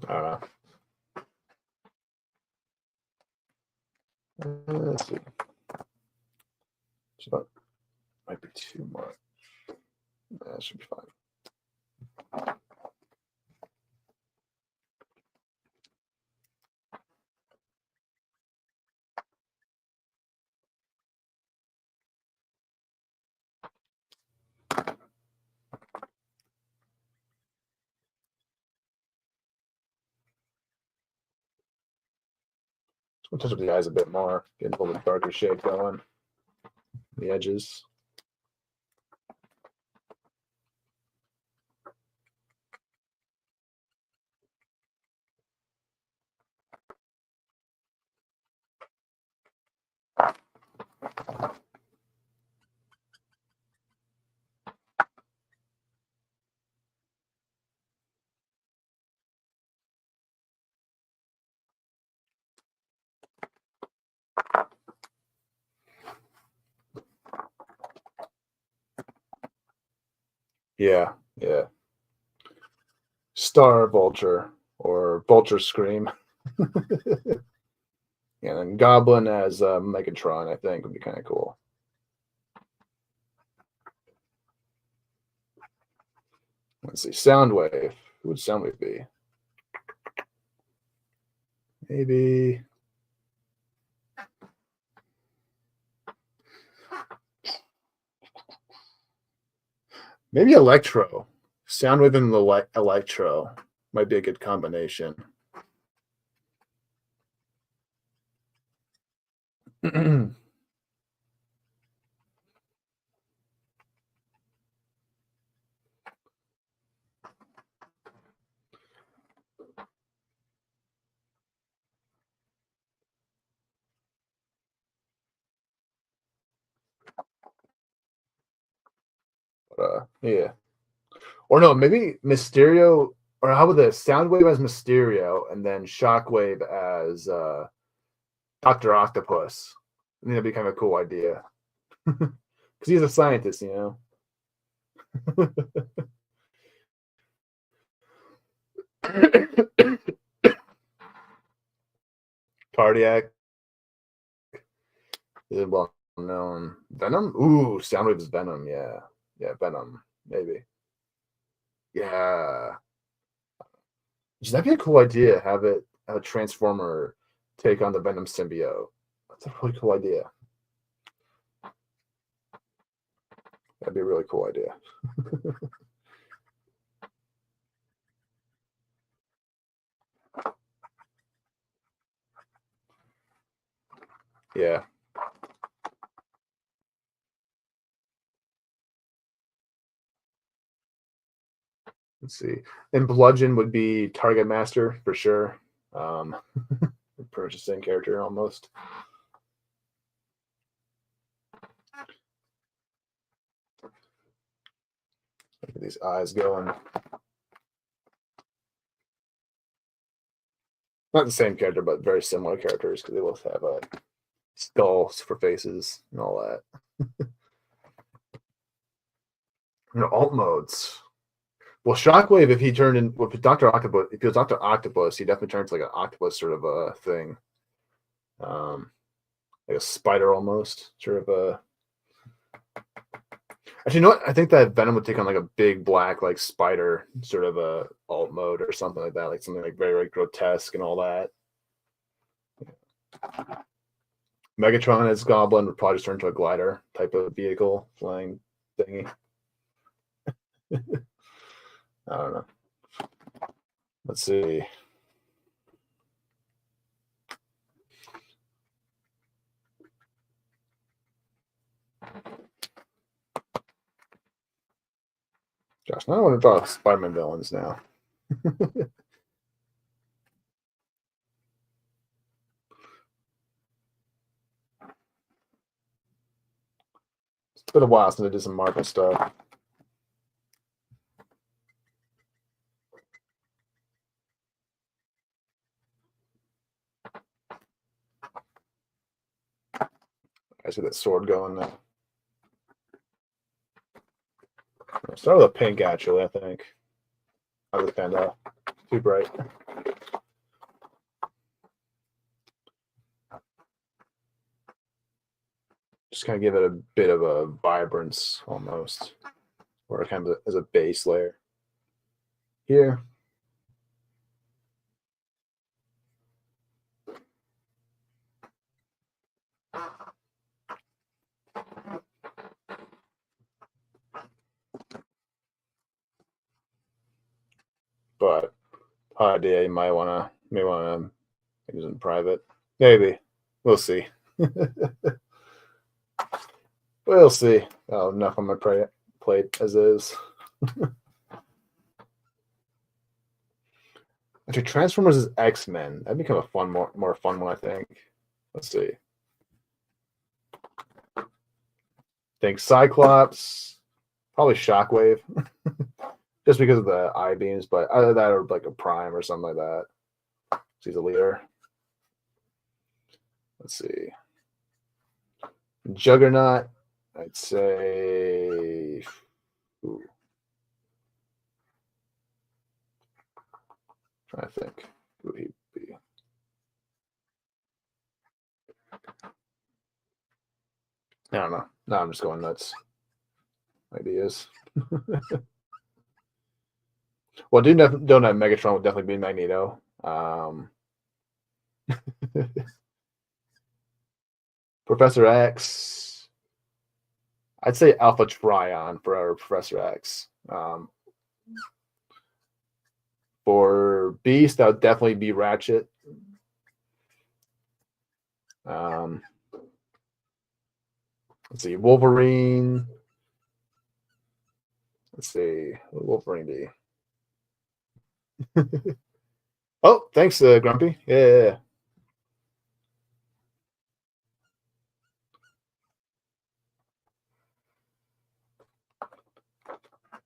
I don't know. Let's see. So that might be too much. That should be fine. We'll touch up the eyes a bit more, get a little bit darker shade going. The edges. Yeah, yeah. Star Vulture or Vulture Scream. Yeah, and Goblin as Megatron, I think, would be kind of cool. Let's see, Soundwave. Who would Soundwave be? Maybe. Maybe Electro. Soundwave and the Electro might be a good combination. Yeah. Or no, maybe Mysterio, or how about this? Soundwave as Mysterio, and then Shockwave as Dr. Octopus. I think that'd be kind of a cool idea. Because he's a scientist, you know? Cardiac is well known. Venom? Ooh, Soundwave is Venom, yeah. Yeah, Venom, maybe. Yeah. That'd be a cool idea. Have a Transformer take on the Venom symbiote. That's a really cool idea. That'd be a really cool idea. Yeah. Let's see. And Bludgeon would be Target Master for sure. Purchasing character almost. Look at these eyes going. Not the same character, but very similar characters because they both have skulls for faces and all that. And alt modes. Well, Shockwave, if he turned in, if Dr. Octopus, if he was Dr. Octopus, he definitely turns like an octopus sort of a thing. Like a spider almost, sort of a. Actually, you know what? I think that Venom would take on like a big black like spider sort of a alt mode or something like that, like something like very, very grotesque and all that. Megatron as Goblin would probably just turn into a glider type of vehicle, flying thingy. I don't know. Let's see. Gosh, now I want to draw Spider-Man villains now. It's been a while since I did some Marvel stuff. I see that sword going now. I'll start with a pink, actually, I think. I was kind of too bright. Just kind of give it a bit of a vibrance almost, or kind of as a base layer. Here. But idea you may want to use in private. Maybe. We'll see. We'll see. Oh, enough on my plate as is. Actually, Transformers is X-Men. That'd become a fun, more fun one, I think. Let's see. Think Cyclops, probably Shockwave, just because of the eye beams. But either that or like a Prime or something like that. He's a leader. Let's see. Juggernaut, I'd say. Ooh. Trying to think who he'd be. I don't know. Now I'm just going nuts. Ideas. Well, don't have Megatron would definitely be Magneto. Professor X. I'd say Alpha Trion for our Professor X. For Beast, that would definitely be Ratchet. Let's see, Wolverine. Let's see, Wolverine be. Oh, thanks, Grumpy. Yeah.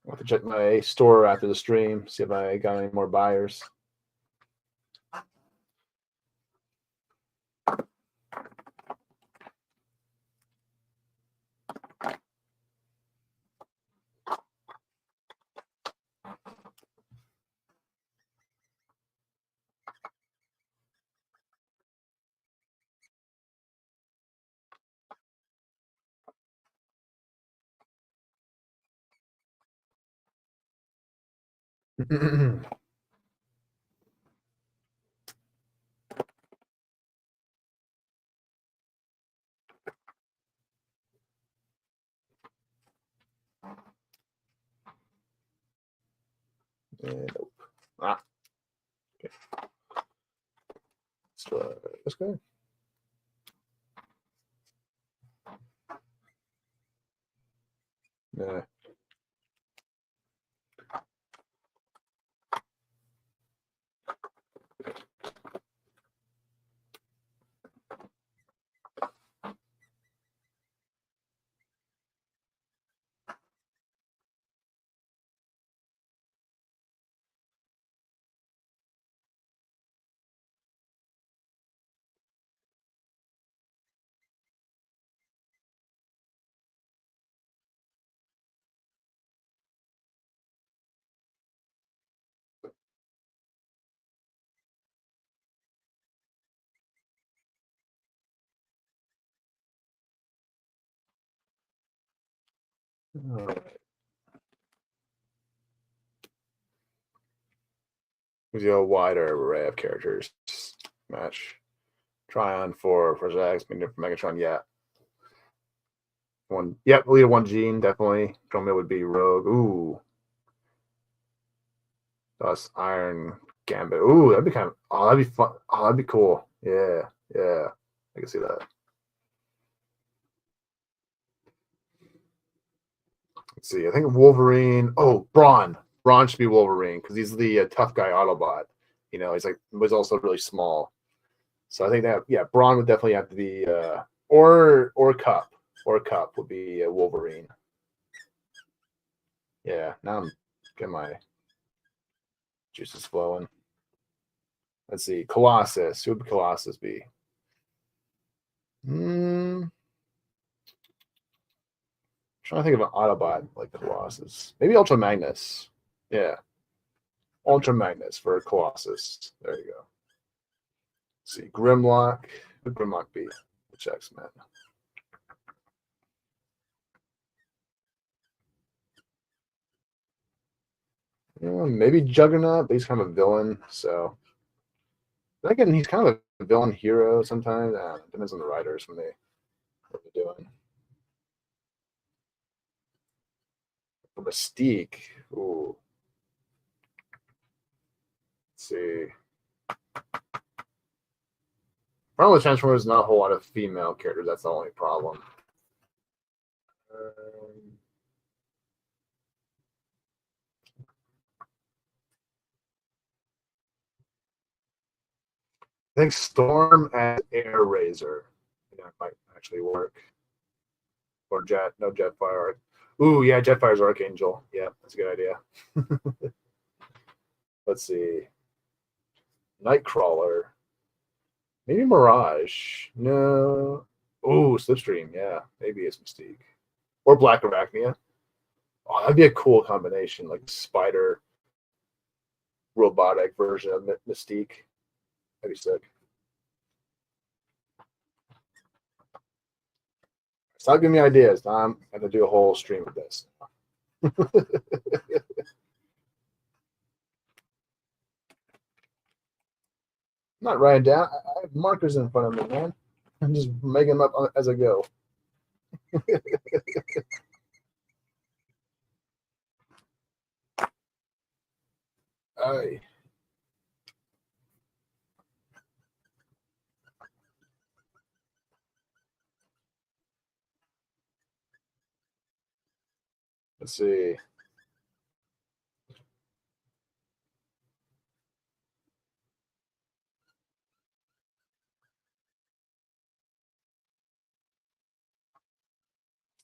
I'll have to check my store after the stream, see if I got any more buyers. Nope. Ah. Okay. Let's try this guy. Nah. All right. Gives you a wider array of characters. Match Tryon for Zax, Megatron, yeah. One, yep, leader one Gene, definitely. Dromio would be Rogue. Ooh. That's Iron Gambit. Ooh, that'd be kind of, oh, that'd be fun. Oh, that'd be cool. Yeah, yeah. I can see that. Let's see. I think Wolverine. Oh, Brawn. Brawn should be Wolverine because he's the tough guy Autobot. You know, he's like was also really small. So I think that Brawn would definitely have to be or Cup would be Wolverine. Yeah, now I'm getting my juices flowing. Let's see, Colossus. Who would Colossus be? Trying to think of an Autobot like Colossus. Maybe Ultra Magnus. Yeah, Ultra Magnus for Colossus. There you go. Let's see, Grimlock. Who would Grimlock be? Which X-Men? Maybe Juggernaut, but he's kind of a villain. So, again, he's kind of a villain hero sometimes. Depends on the writers when they what they're doing. For Mystique, ooh. Let's see. Problem with Transformers is not a whole lot of female characters. That's the only problem. I think Storm and Air Razor might actually work. Or Jet, no Jetfire. Ooh, yeah, Jetfire's Archangel. Yeah, that's a good idea. Let's see. Nightcrawler. Maybe Mirage. No. Ooh, Slipstream. Yeah, maybe it's Mystique. Or Black Arachnia. Oh, that'd be a cool combination, like spider robotic version of Mystique. That'd be sick. Stop giving me ideas, Tom. I'm going to do a whole stream of this. I'm not writing down. I have markers in front of me, man. I'm just making them up as I go. Aye. Let's see.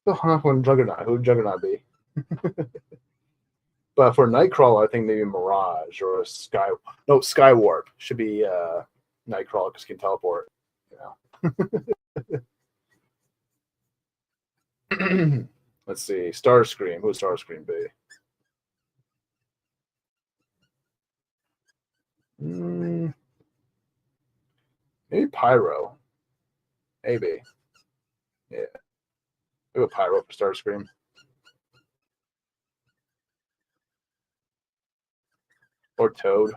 Still hung up on Juggernaut. Who would Juggernaut be? But for Nightcrawler, I think maybe Mirage or Skywarp should be Nightcrawler because he can teleport. You know. Let's see. Starscream. Who would Starscream be? Maybe Pyro. Maybe. Yeah. Maybe Pyro for Starscream. Or Toad.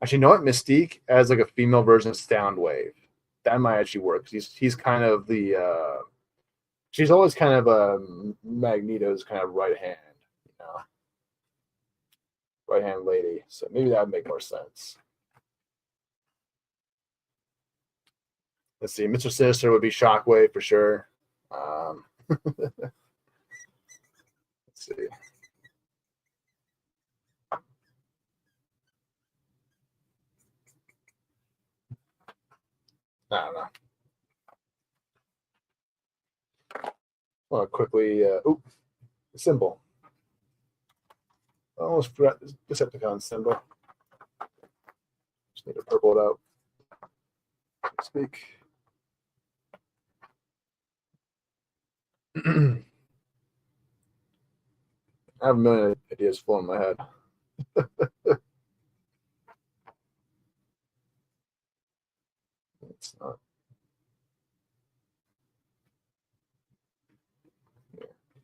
Actually, you know what? Mystique as like a female version of Soundwave. That might actually work. He's kind of the she's always kind of Magneto's kind of right hand, right hand lady. So maybe that would make more sense. Let's see, Mr. Sinister would be Shockwave for sure. Let's see. I don't know. Well, quickly. Symbol. I almost forgot this Decepticon symbol. Just need to purple it out. Speak. I have a million ideas flowing in my head.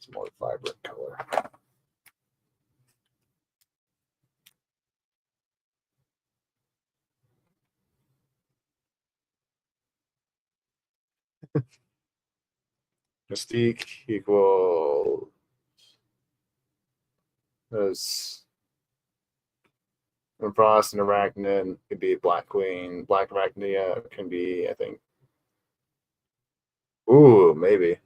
It's more vibrant color. Mystique equals Frost and Arachnid could be Black Queen. Black Arachnia can be, I think. Ooh, maybe.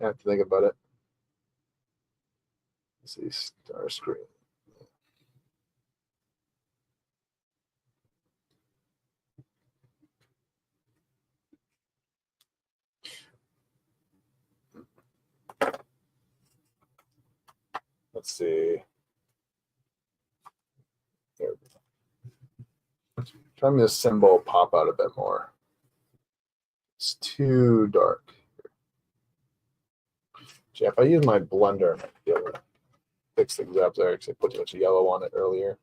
I have to think about it. Let's see, Star Screen. Let's see. There. Try me this symbol pop out a bit more. It's too dark. Gee, if I use my blender, I might be able to fix things up there because I put too much yellow on it earlier.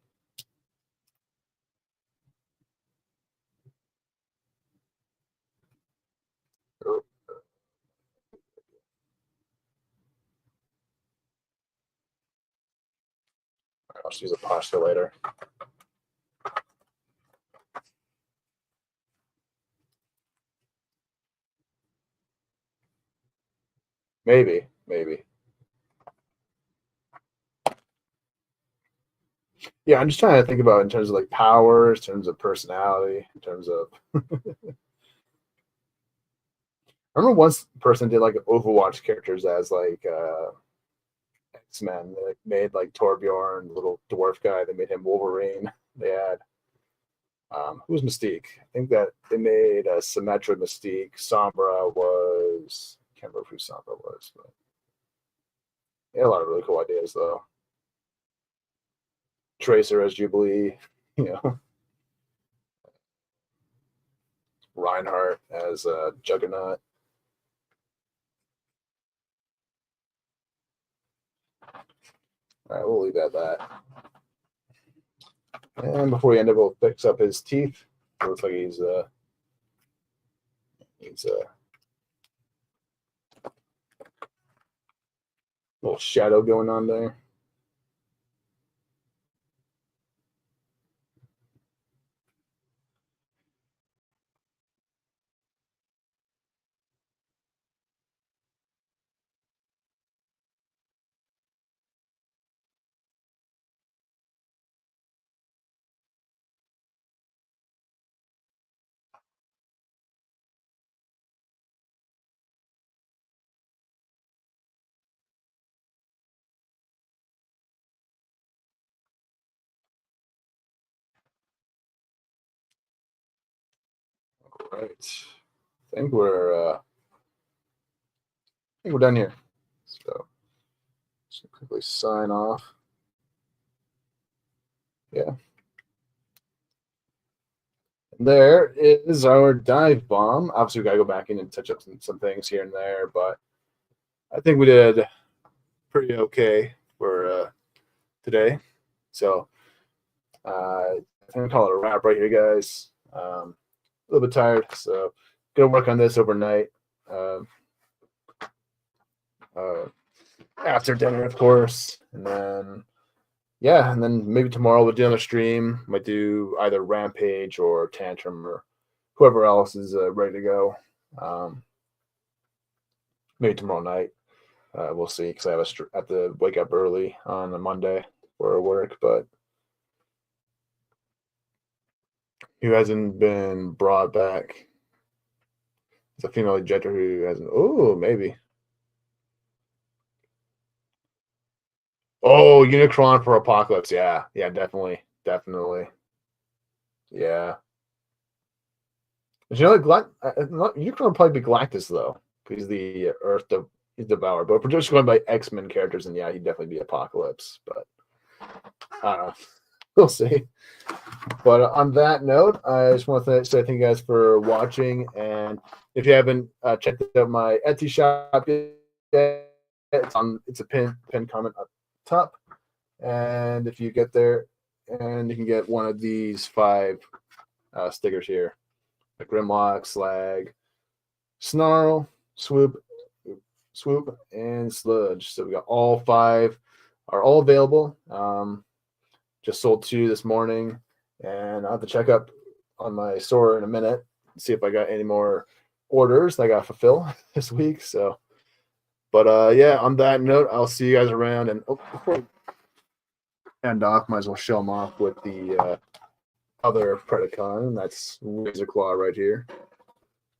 Oh. I'll just use a postulator. Maybe. Yeah, I'm just trying to think about it in terms of like powers, in terms of personality, in terms of. I remember once a person did like Overwatch characters as like X-Men. They like, made like Torbjorn, the little dwarf guy. They made him Wolverine. They had who was Mystique? I think that they made Symmetra Mystique. Sombra was, I can't remember who Sombra was, but they had a lot of really cool ideas though. Tracer as Jubilee, you know. Reinhardt as Juggernaut. All right, we'll leave it at that. And before we end it, we'll fix up his teeth. It looks like he's a little shadow going on there. All right. I think we're done here. So just quickly sign off. Yeah. There is our dive bomb. Obviously, we got to go back in and touch up some things here and there, but I think we did pretty okay for today. So I think I'll call it a wrap right here, guys. A little bit tired, so gonna work on this overnight. After dinner, of course, and then yeah, and then maybe tomorrow we'll do another stream. Might do either Rampage or Tantrum or whoever else is ready to go. Maybe tomorrow night. We'll see, because I have to wake up early on a Monday for work. But who hasn't been brought back? It's a female ejector who hasn't. Oh, maybe. Oh, Unicron for Apocalypse. Yeah, definitely. Yeah. But you know, Unicron would probably be Galactus though, because he's the Earth he's Devourer. But if we're just going by X-Men characters, and yeah, he'd definitely be Apocalypse. But I don't know. We'll see. But on that note, I just want to say thank you guys for watching. And if you haven't checked out my Etsy shop yet, it's a pin comment up top. And if you get there, and you can get one of these 5 stickers here: the Grimlock, Slag, Snarl, Swoop, and Sludge. So we got all 5 are all available. Just sold 2 this morning, and I'll have to check up on my store in a minute, see if I got any more orders that I got to fulfill this week. So, but yeah, on that note, I'll see you guys around. And before we end off, might as well show them off with the other Predacon. That's Razor Claw right here.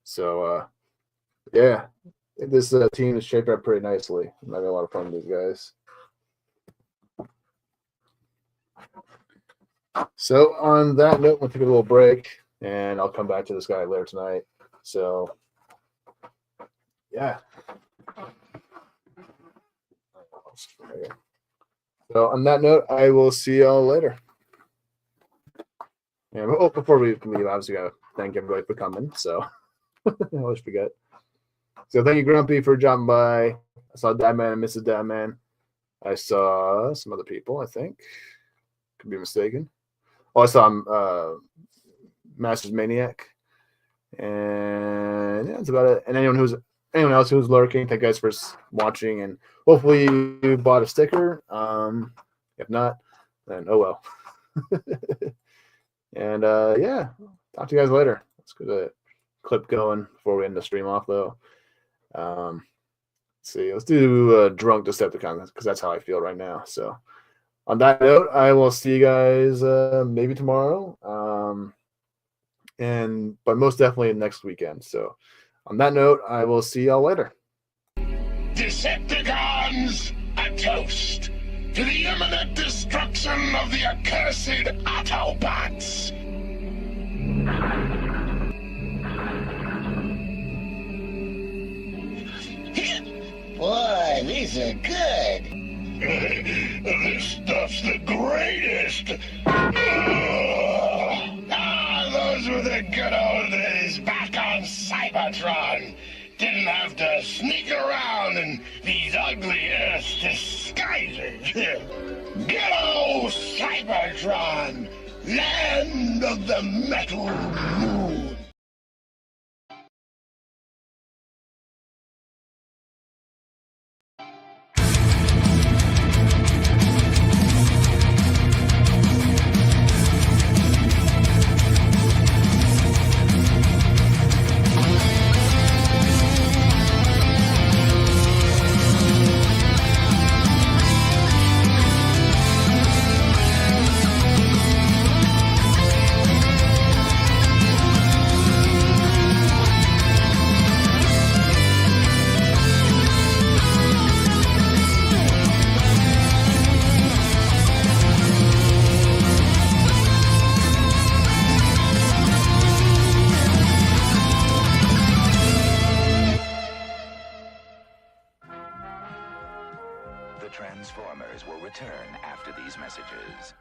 So, yeah, this team is shaped up pretty nicely. I'm having a lot of fun with these guys. So on that note, we'll take a little break, and I'll come back to this guy later tonight. So, yeah. So on that note, I will see y'all later. And before we leave, obviously, gotta thank everybody for coming. So I always forget. So thank you, Grumpy, for dropping by. I saw Dadman and Mrs. Dadman. I saw some other people, I think. Could be mistaken. Oh, I saw Masters Maniac. And yeah, that's about it. And anyone else who's lurking, thank you guys for watching. And hopefully you bought a sticker. If not, then oh well. And yeah, talk to you guys later. Let's get a clip going before we end the stream off, though. Let's see. Let's do Drunk Decepticon, because that's how I feel right now. So on that note, I will see you guys maybe tomorrow, but most definitely next weekend. So on that note, I will see y'all later. Decepticons, a toast to the imminent destruction of the accursed Autobots. Boy, these are good. This stuff's the greatest. Those were the good old days back on Cybertron. Didn't have to sneak around in these ugly Earth disguises. Good old Cybertron, land of the metal moon. The Transformers will return after these messages.